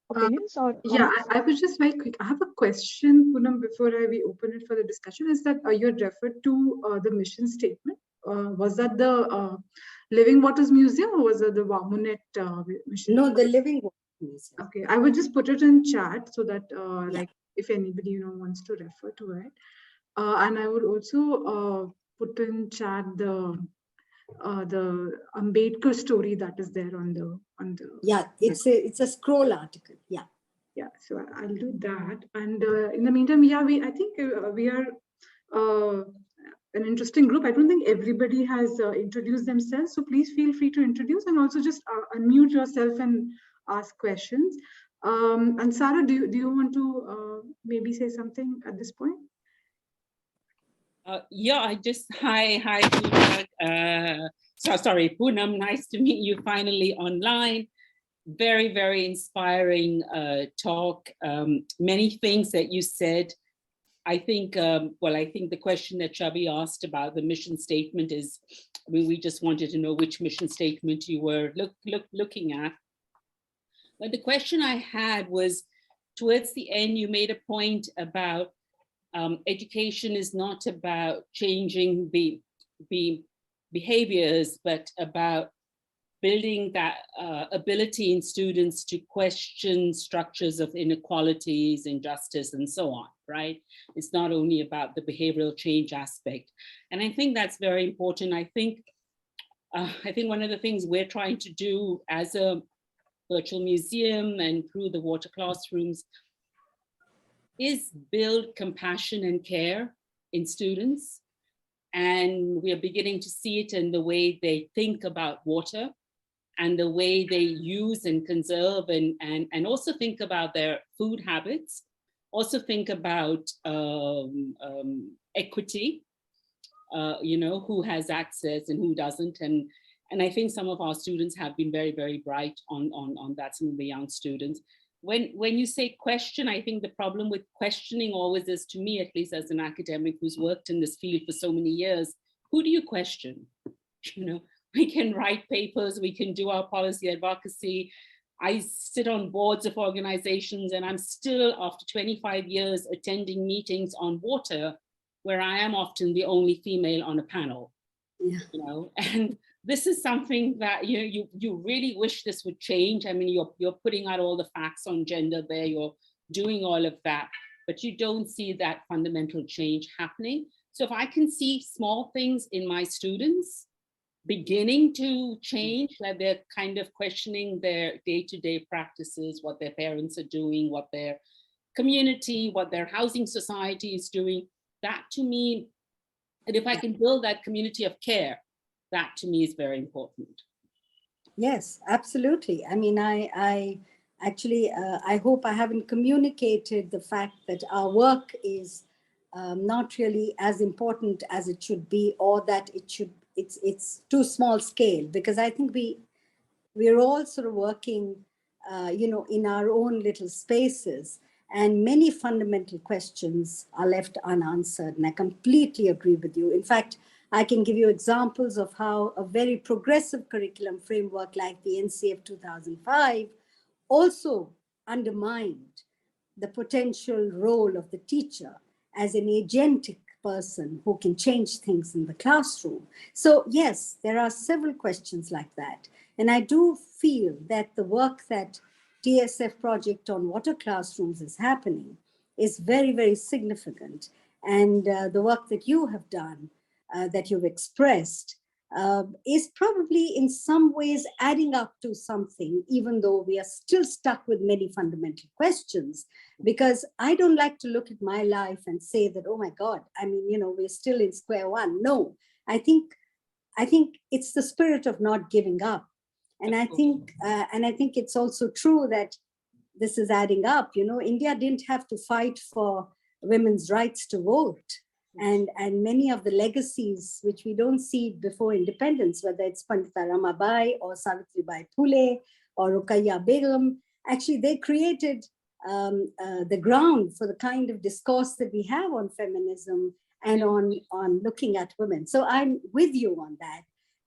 opinions or comments? I was just very quick. I have a question, Poonam, before we open it for the discussion. Is that you had referred to the mission statement? Was that the Living Waters Museum or was it the Wamunet mission? No, the Living Waters Museum. Okay, I would just put it in chat so that like if anybody wants to refer to it. And I would also put in chat the Ambedkar story that is there on the it's a scroll article. So I'll do that. And in the meantime, I think we are an interesting group. I don't think everybody has introduced themselves, so please feel free to introduce and also just unmute yourself and ask questions. And Sarah, do you want to maybe say something at this point? Hi, Poonam. Sorry, Poonam, nice to meet you finally online. Very, very inspiring talk. Many things that you said. I think, I think the question that Chhavi asked about the mission statement is, we just wanted to know which mission statement you were looking at. But the question I had was, towards the end, you made a point about education is not about changing the behaviors, but about building that ability in students to question structures of inequalities, injustice, and so on, right? It's not only about the behavioral change aspect. And I think that's very important. I think one of the things we're trying to do as a virtual museum and through the water classrooms is build compassion and care in students. And we are beginning to see it in the way they think about water and the way they use and conserve and also think about their food habits, also think about equity, who has access and who doesn't. And I think some of our students have been very, very bright on that, some of the young students. When you say question, I think the problem with questioning always is, to me, at least as an academic who's worked in this field for so many years, who do you question? We can write papers, we can do our policy advocacy. I sit on boards of organizations and I'm still, after 25 years, attending meetings on water, where I am often the only female on a panel. And this is something that you really wish this would change. I mean, you're putting out all the facts on gender there, you're doing all of that, but you don't see that fundamental change happening. So if I can see small things in my students beginning to change, like they're kind of questioning their day-to-day practices, what their parents are doing, what their community, what their housing society is doing, that to me, and if I can build that community of care, that to me is very important. Yes, absolutely. I mean, I actually, I hope I haven't communicated the fact that our work is not really as important as it should be, or that it's too small scale, because I think we're all sort of working, in our own little spaces, and many fundamental questions are left unanswered. And I completely agree with you. In fact, I can give you examples of how a very progressive curriculum framework like the NCF 2005 also undermined the potential role of the teacher as an agentic person who can change things in the classroom. So yes, there are several questions like that. And I do feel that the work that TSF project on water classrooms is happening is very, very significant. And the work that you have done, that you've expressed, is probably in some ways adding up to something, even though we are still stuck with many fundamental questions. Because I don't like to look at my life and say that, oh my God, I mean, you know, we're still in square one. No, I think it's the spirit of not giving up. And I think it's also true that this is adding up. You know, India didn't have to fight for women's rights to vote. And many of the legacies which we don't see before independence, whether it's Pandita Ramabai or Savitribai Phule or Ruqayya Begum, actually they created the ground for the kind of discourse that we have on feminism and on looking at women. So I'm with you on that.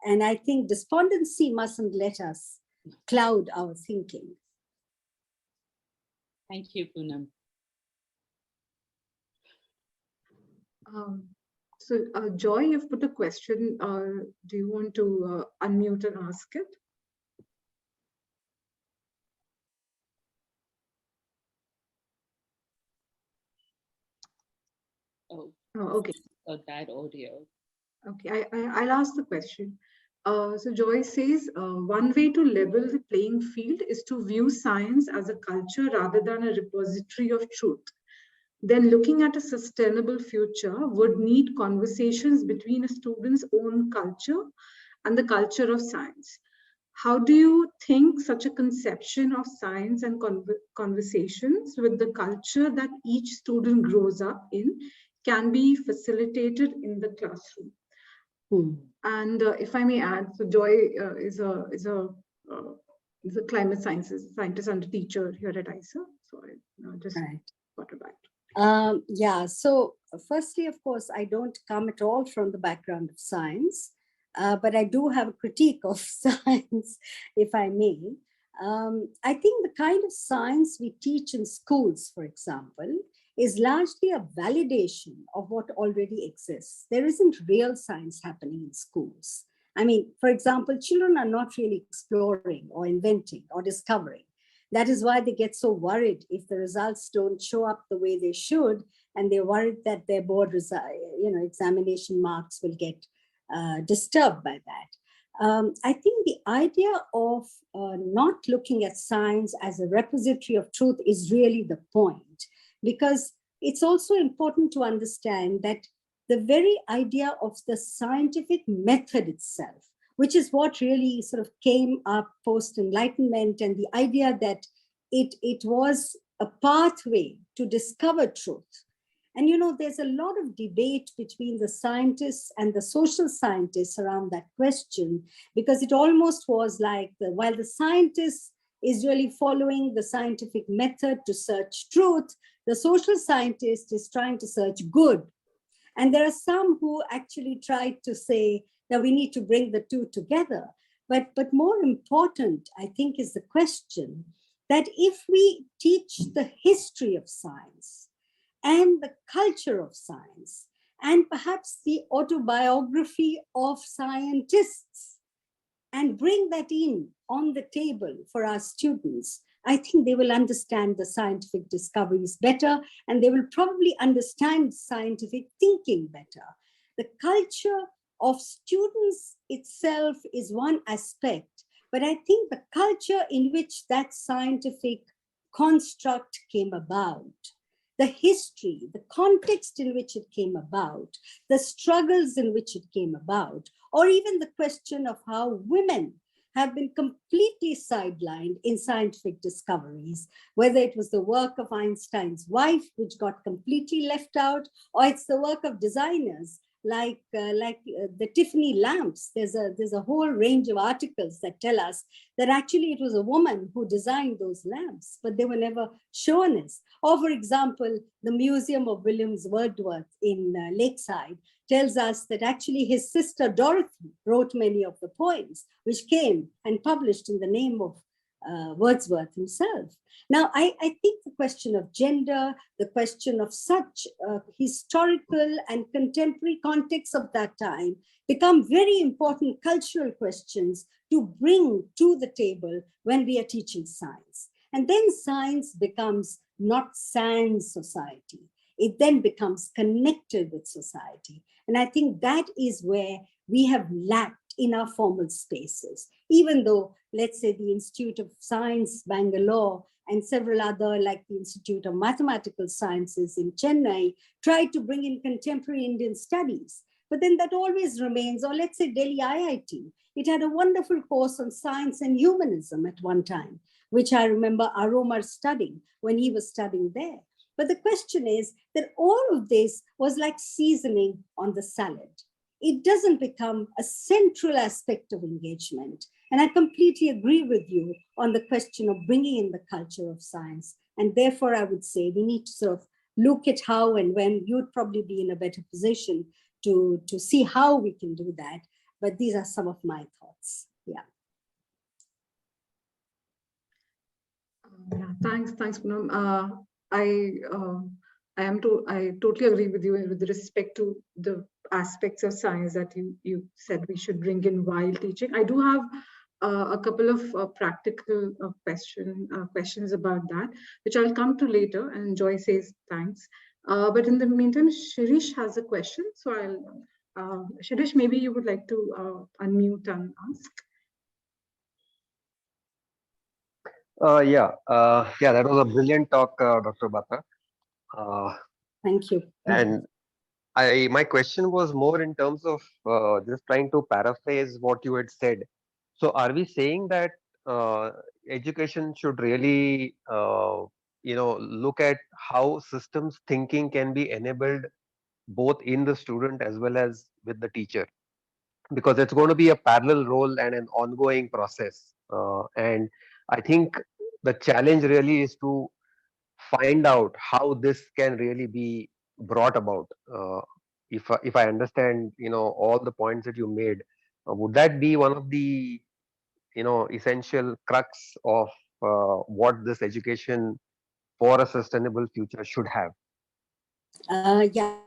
And I think despondency mustn't let us cloud our thinking. Thank you, Poonam. So Joy, you've put a question. Do you want to unmute and ask it? Oh, okay. got bad audio. Okay, I'll ask the question. So Joy says, one way to level the playing field is to view science as a culture rather than a repository of truth. Then looking at a sustainable future would need conversations between a student's own culture and the culture of science. How do you think such a conception of science and conversations with the culture that each student grows up in can be facilitated in the classroom? And if I may add, so Joy is a climate sciences scientist and a teacher here at IISER. So I just got her back. Yeah, so firstly, of course, I don't come at all from the background of science, but I do have a critique of science, if I may. I think the kind of science we teach in schools, for example, is largely a validation of what already exists. There isn't real science happening in schools. I mean, for example, children are not really exploring or inventing or discovering. That is why they get so worried if the results don't show up the way they should, and they're worried that their board examination marks will get disturbed by that. I think the idea of not looking at science as a repository of truth is really the point, because it's also important to understand that the very idea of the scientific method itself, which is what really sort of came up post-Enlightenment, and the idea that it was a pathway to discover truth. And, you know, there's a lot of debate between the scientists and the social scientists around that question, because it almost was like, while the scientist is really following the scientific method to search truth, the social scientist is trying to search good. And there are some who actually tried to say that we need to bring the two together. But more important, I think, is the question that if we teach the history of science and the culture of science and perhaps the autobiography of scientists and bring that in on the table for our students, I think they will understand the scientific discoveries better, and they will probably understand scientific thinking better. The culture of students itself is one aspect, but I think the culture in which that scientific construct came about, the history, the context in which it came about, the struggles in which it came about, or even the question of how women have been completely sidelined in scientific discoveries, whether it was the work of Einstein's wife, which got completely left out, or it's the work of designers like the Tiffany lamps. There's a whole range of articles that tell us that actually it was a woman who designed those lamps, but they were never shown us. Or, for example, the Museum of Williams Wordsworth in Lakeside tells us that actually his sister Dorothy wrote many of the poems, which came and published in the name of Wordsworth himself. Now, I think the question of gender, the question of such historical and contemporary context of that time become very important cultural questions to bring to the table when we are teaching science. And then science becomes not sans society. It then becomes connected with society. And I think that is where we have lacked in our formal spaces, even though, let's say, the Institute of Science, Bangalore, and several other, like the Institute of Mathematical Sciences in Chennai, tried to bring in contemporary Indian studies. But then that always remains, or let's say Delhi IIT, it had a wonderful course on science and humanism at one time, which I remember Aromar studying when he was studying there. But the question is that all of this was like seasoning on the salad. It doesn't become a central aspect of engagement. And I completely agree with you on the question of bringing in the culture of science. And therefore, I would say we need to sort of look at how and when. You'd probably be in a better position to see how we can do that. But these are some of my thoughts. Yeah. Yeah, thanks, Poonam. I totally agree with you with respect to the aspects of science that you said we should bring in while teaching. I do have a couple of practical questions about that, which I'll come to later. And Joy says thanks. But in the meantime, Shirish has a question. So Shirish, maybe you would like to unmute and ask. Yeah, that was a brilliant talk, Dr. Batra. Thank you. And my question was more in terms of just trying to paraphrase what you had said. So, are we saying that education should really, look at how systems thinking can be enabled both in the student as well as with the teacher? Because it's going to be a parallel role and an ongoing process. And I think the challenge really is to find out how this can really be brought about. If I understand, all the points that you made, would that be one of the, essential crux of what this education for a sustainable future should have? Yeah.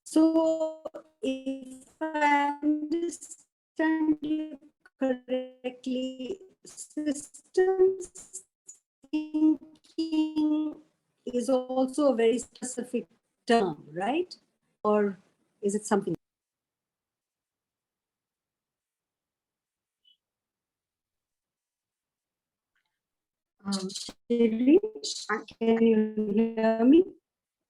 So if I understand you correctly, systems thinking is also a very specific term, right? Or is it something? Shirish, can you hear me?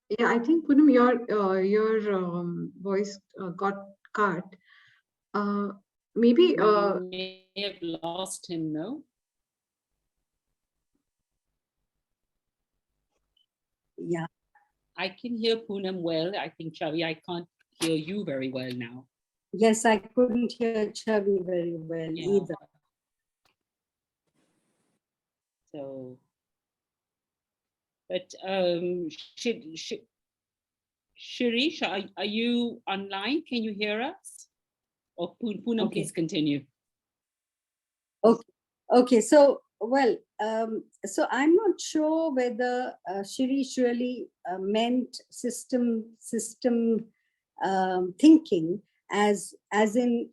Yeah, I think Poonam, your voice got cut. Maybe may have lost him, no? Yeah. I can hear Poonam well. I think, Chhavi, I can't hear you very well now. Yes, I couldn't hear Chhavi very well either. So, but Shirish, are you online? Can you hear us? Or Poonam, Okay. please continue. Okay. So, well, so I'm not sure whether Shirish really meant system thinking as in,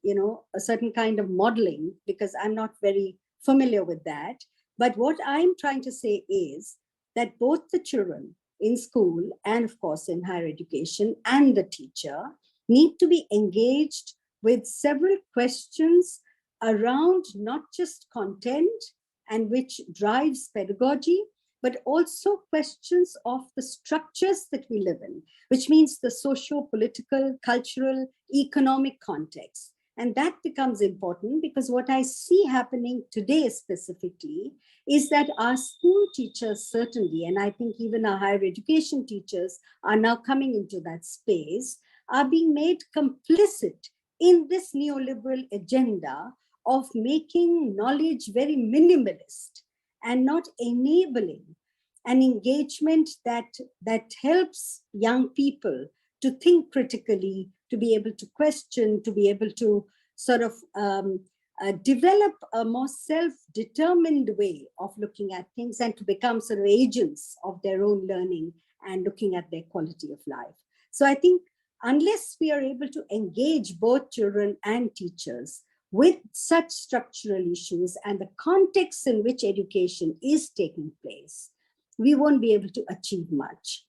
a certain kind of modeling, because I'm not very familiar with that. But what I'm trying to say is that both the children in school and, of course, in higher education and the teacher need to be engaged with several questions around not just content and which drives pedagogy, but also questions of the structures that we live in, which means the socio-political, cultural, economic context. And that becomes important because what I see happening today specifically is that our school teachers certainly, and I think even our higher education teachers are now coming into that space, are being made complicit in this neoliberal agenda of making knowledge very minimalist and not enabling an engagement that helps young people to think critically, to be able to question, to be able to sort of develop a more self-determined way of looking at things and to become sort of agents of their own learning and looking at their quality of life. So I think unless we are able to engage both children and teachers with such structural issues and the context in which education is taking place, we won't be able to achieve much.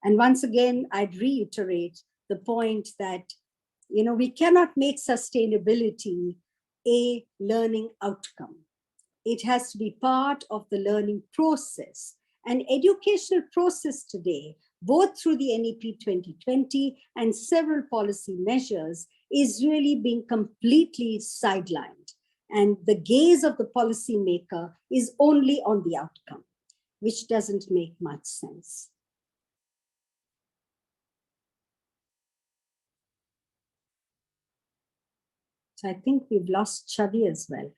And once again, I'd reiterate the point that, we cannot make sustainability a learning outcome. It has to be part of the learning process. And educational process today, both through the NEP 2020 and several policy measures, is really being completely sidelined. And the gaze of the policymaker is only on the outcome, which doesn't make much sense. So I think we've lost Chhavi as well.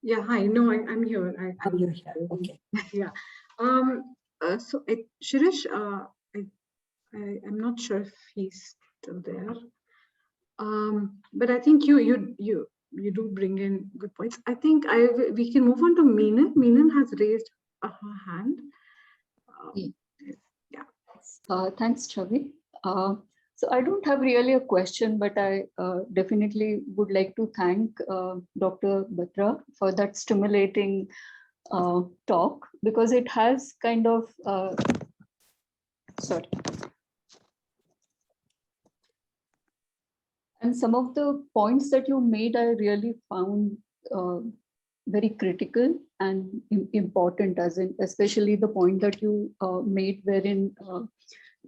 Yeah, hi. No, I'm here. Oh, you're here. Okay. Yeah. So, Shirish, I'm not sure if he's still there. But I think you do bring in good points. I think we can move on to Meenan. Meenan has raised her hand. Yeah. Thanks, Chhavi. So I don't have really a question, but I definitely would like to thank Dr. Batra for that stimulating talk, because it has kind of, and some of the points that you made, I really found very critical and important, as in especially the point that you made wherein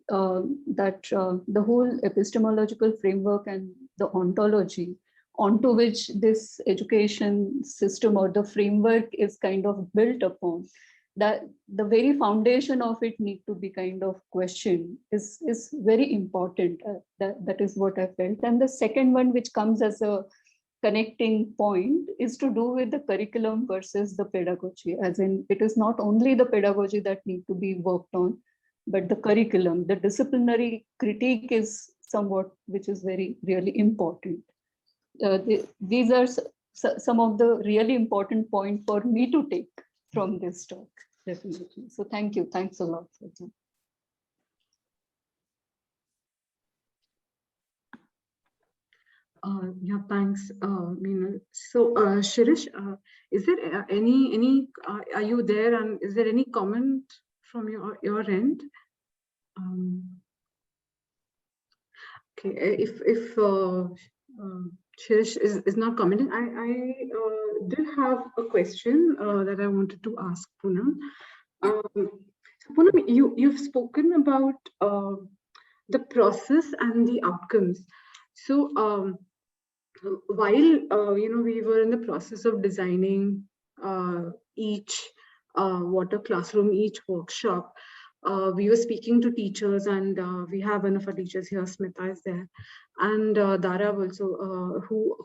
that the whole epistemological framework and the ontology onto which this education system or the framework is kind of built upon, that the very foundation of it need to be kind of questioned is very important. That is what I felt. And the second one, which comes as a connecting point, is to do with the curriculum versus the pedagogy, as in it is not only the pedagogy that need to be worked on, but the curriculum, the disciplinary critique is somewhat, which is really important. These are some of the really important points for me to take from this talk, definitely. So thank you. Thanks a lot for that. Yeah, thanks, Meenal. So, Shirish, is there any are you there, and is there any comment from your end? Okay, if Shirish is not commenting, I did have a question that I wanted to ask Poonam. Poonam, you've spoken about the process and the outcomes. So while we were in the process of designing each water classroom, each workshop, we were speaking to teachers, and we have one of our teachers here, Smita is there, and Dara also, so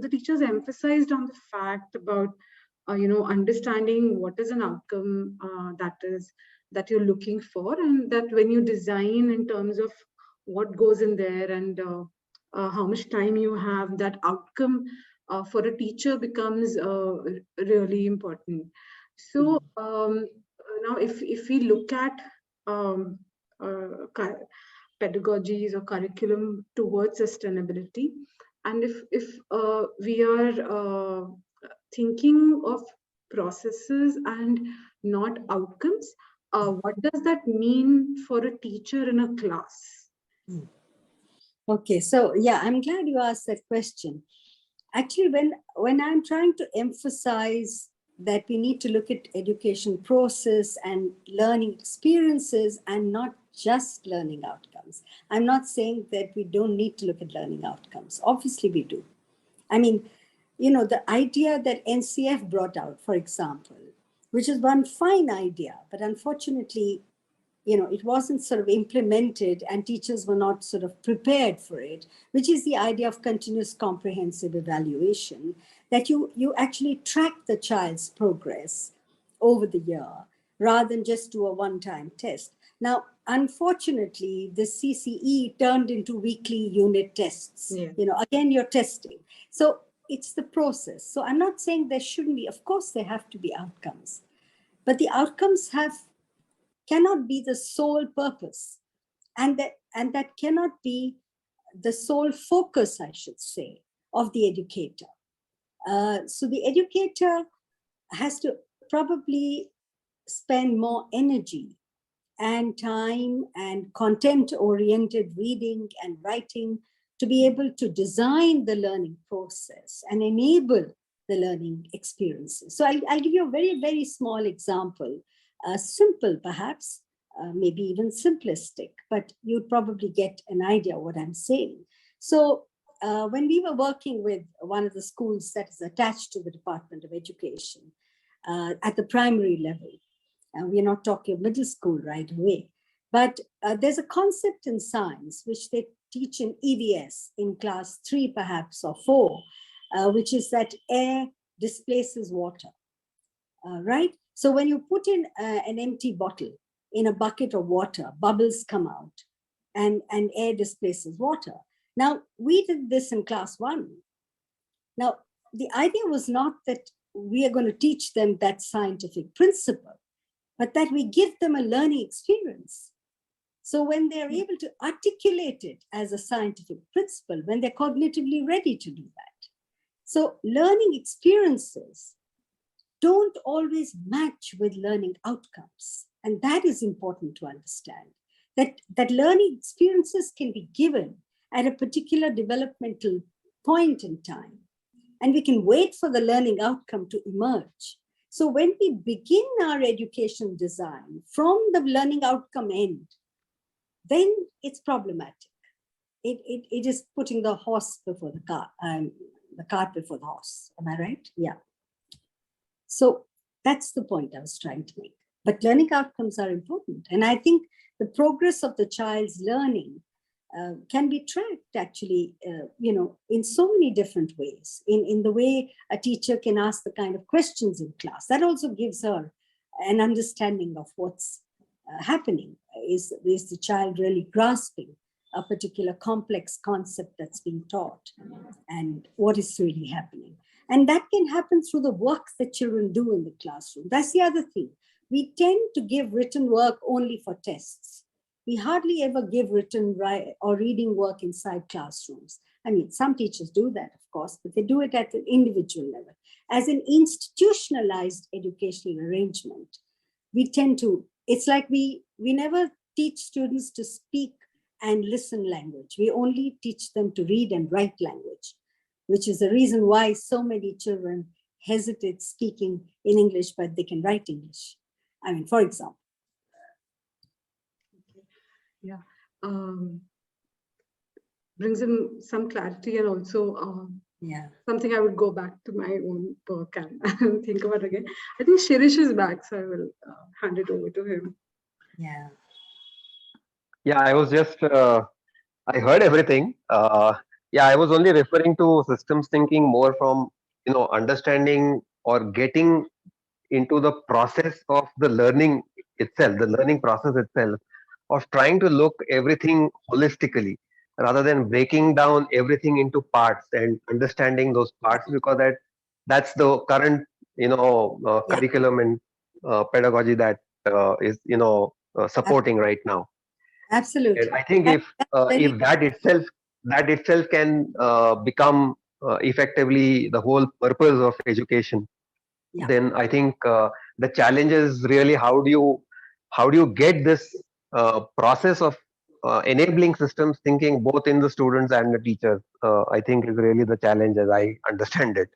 the teachers emphasized on the fact about understanding what is an outcome that you're looking for, and that when you design in terms of what goes in there and how much time you have, that outcome for a teacher becomes really important. So now if we look at pedagogies or curriculum towards sustainability, and if we are thinking of processes and not outcomes, what does that mean for a teacher in a class? Okay, so yeah, I'm glad you asked that question. Actually, when I'm trying to emphasize that we need to look at education process and learning experiences and not just learning outcomes, I'm not saying that we don't need to look at learning outcomes. Obviously, we do. I mean, the idea that NCF brought out, for example, which is one fine idea, but unfortunately, it wasn't sort of implemented and teachers were not sort of prepared for it, which is the idea of continuous comprehensive evaluation, that you actually track the child's progress over the year rather than just do a one-time test. Now, unfortunately, the CCE turned into weekly unit tests. Yeah. Again, you're testing. So it's the process. So I'm not saying there shouldn't be, of course, there have to be outcomes, but the outcomes cannot be the sole purpose. And that cannot be the sole focus, I should say, of the educator. So the educator has to probably spend more energy and time and content-oriented reading and writing to be able to design the learning process and enable the learning experiences. So I'll give you a very, very small example, simple perhaps, maybe even simplistic, but you'd probably get an idea of what I'm saying. So when we were working with one of the schools that is attached to the Department of Education at the primary level, we're not talking middle school right away, but there's a concept in science which they teach in EVS in class 3 perhaps or 4, which is that air displaces water, right? So when you put in an empty bottle in a bucket of water, bubbles come out and air displaces water. Now, we did this in class 1. Now, the idea was not that we are going to teach them that scientific principle, but that we give them a learning experience. So when they're able to articulate it as a scientific principle, when they're cognitively ready to do that. So learning experiences don't always match with learning outcomes. And that is important to understand, that learning experiences can be given at a particular developmental point in time. And we can wait for the learning outcome to emerge. So when we begin our education design from the learning outcome end, then it's problematic. It is putting the horse before the cart, the cart before the horse. Am I right? Yeah. So that's the point I was trying to make. But learning outcomes are important. And I think the progress of the child's learning can be tracked actually, in so many different ways. In the way a teacher can ask the kind of questions in class, that also gives her an understanding of what's happening. Is the child really grasping a particular complex concept that's being taught, and what is really happening? And that can happen through the work that children do in the classroom. That's the other thing. We tend to give written work only for tests. We hardly ever give written or reading work inside classrooms. I mean, some teachers do that, of course, but they do it at an individual level. As an institutionalized educational arrangement, we tend to, it's like we never teach students to speak and listen language. We only teach them to read and write language, which is the reason why so many children hesitate speaking in English, but they can write English. I mean, for example. Yeah, brings in some clarity, and also something I would go back to my own work and think about again. I think Shirish is back, so I will hand it over to him. Yeah. Yeah, I was just, I heard everything. Yeah, I was only referring to systems thinking more from, understanding or getting into the process of the learning itself, the learning process itself, of trying to look everything holistically rather than breaking down everything into parts and understanding those parts, because that's the current curriculum and pedagogy that is supporting right now. Absolutely. And I think if that itself can become effectively the whole purpose of education, then I think the challenge is really how do you get this process of enabling systems thinking both in the students and the teachers. I think is really the challenge as I understand it.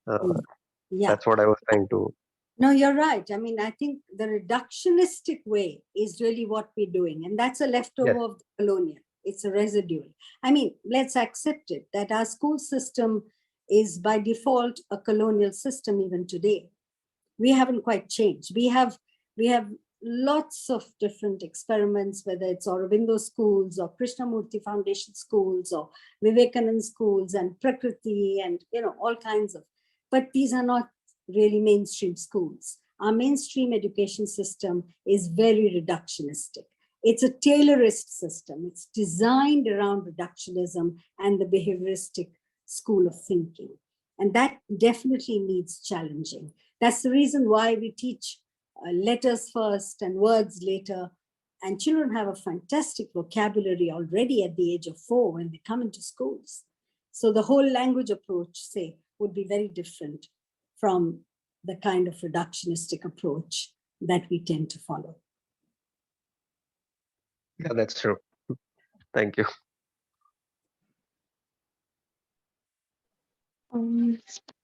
That's what I was trying to. No, you're right. I mean, I think the reductionistic way is really what we're doing. And that's a leftover of the colonial. It's a residual. I mean, let's accept it that our school system is by default a colonial system even today. We haven't quite changed. We have lots of different experiments, whether it's Aurobindo schools or Krishnamurti Foundation schools or Vivekanand schools and Prakriti and, all kinds of, but these are not really mainstream schools. Our mainstream education system is very reductionistic. It's a Taylorist system. It's designed around reductionism and the behavioristic school of thinking. And that definitely needs challenging. That's the reason why we teach letters first and words later. And children have a fantastic vocabulary already at the age of 4 when they come into schools. So the whole language approach, say, would be very different from the kind of reductionistic approach that we tend to follow. Yeah, that's true. Thank you.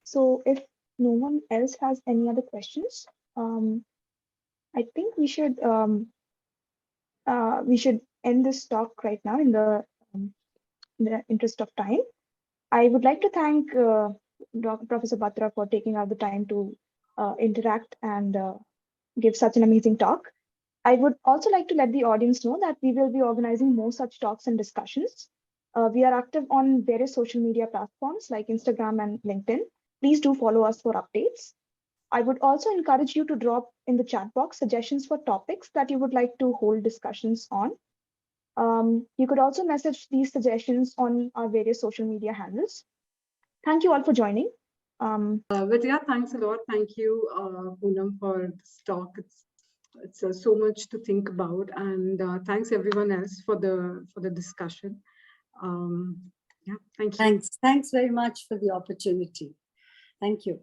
So if no one else has any other questions, I think we should end this talk right now in the interest of time. I would like to thank Professor Batra for taking out the time to interact and give such an amazing talk. I would also like to let the audience know that we will be organizing more such talks and discussions. We are active on various social media platforms like Instagram and LinkedIn. Please do follow us for updates. I would also encourage you to drop in the chat box suggestions for topics that you would like to hold discussions on. You could also message these suggestions on our various social media handles. Thank you all for joining. But yeah, thanks a lot. Thank you, Poonam, for this talk. It's so much to think about, and thanks everyone else for the discussion. Yeah, thank you. Thanks very much for the opportunity. Thank you.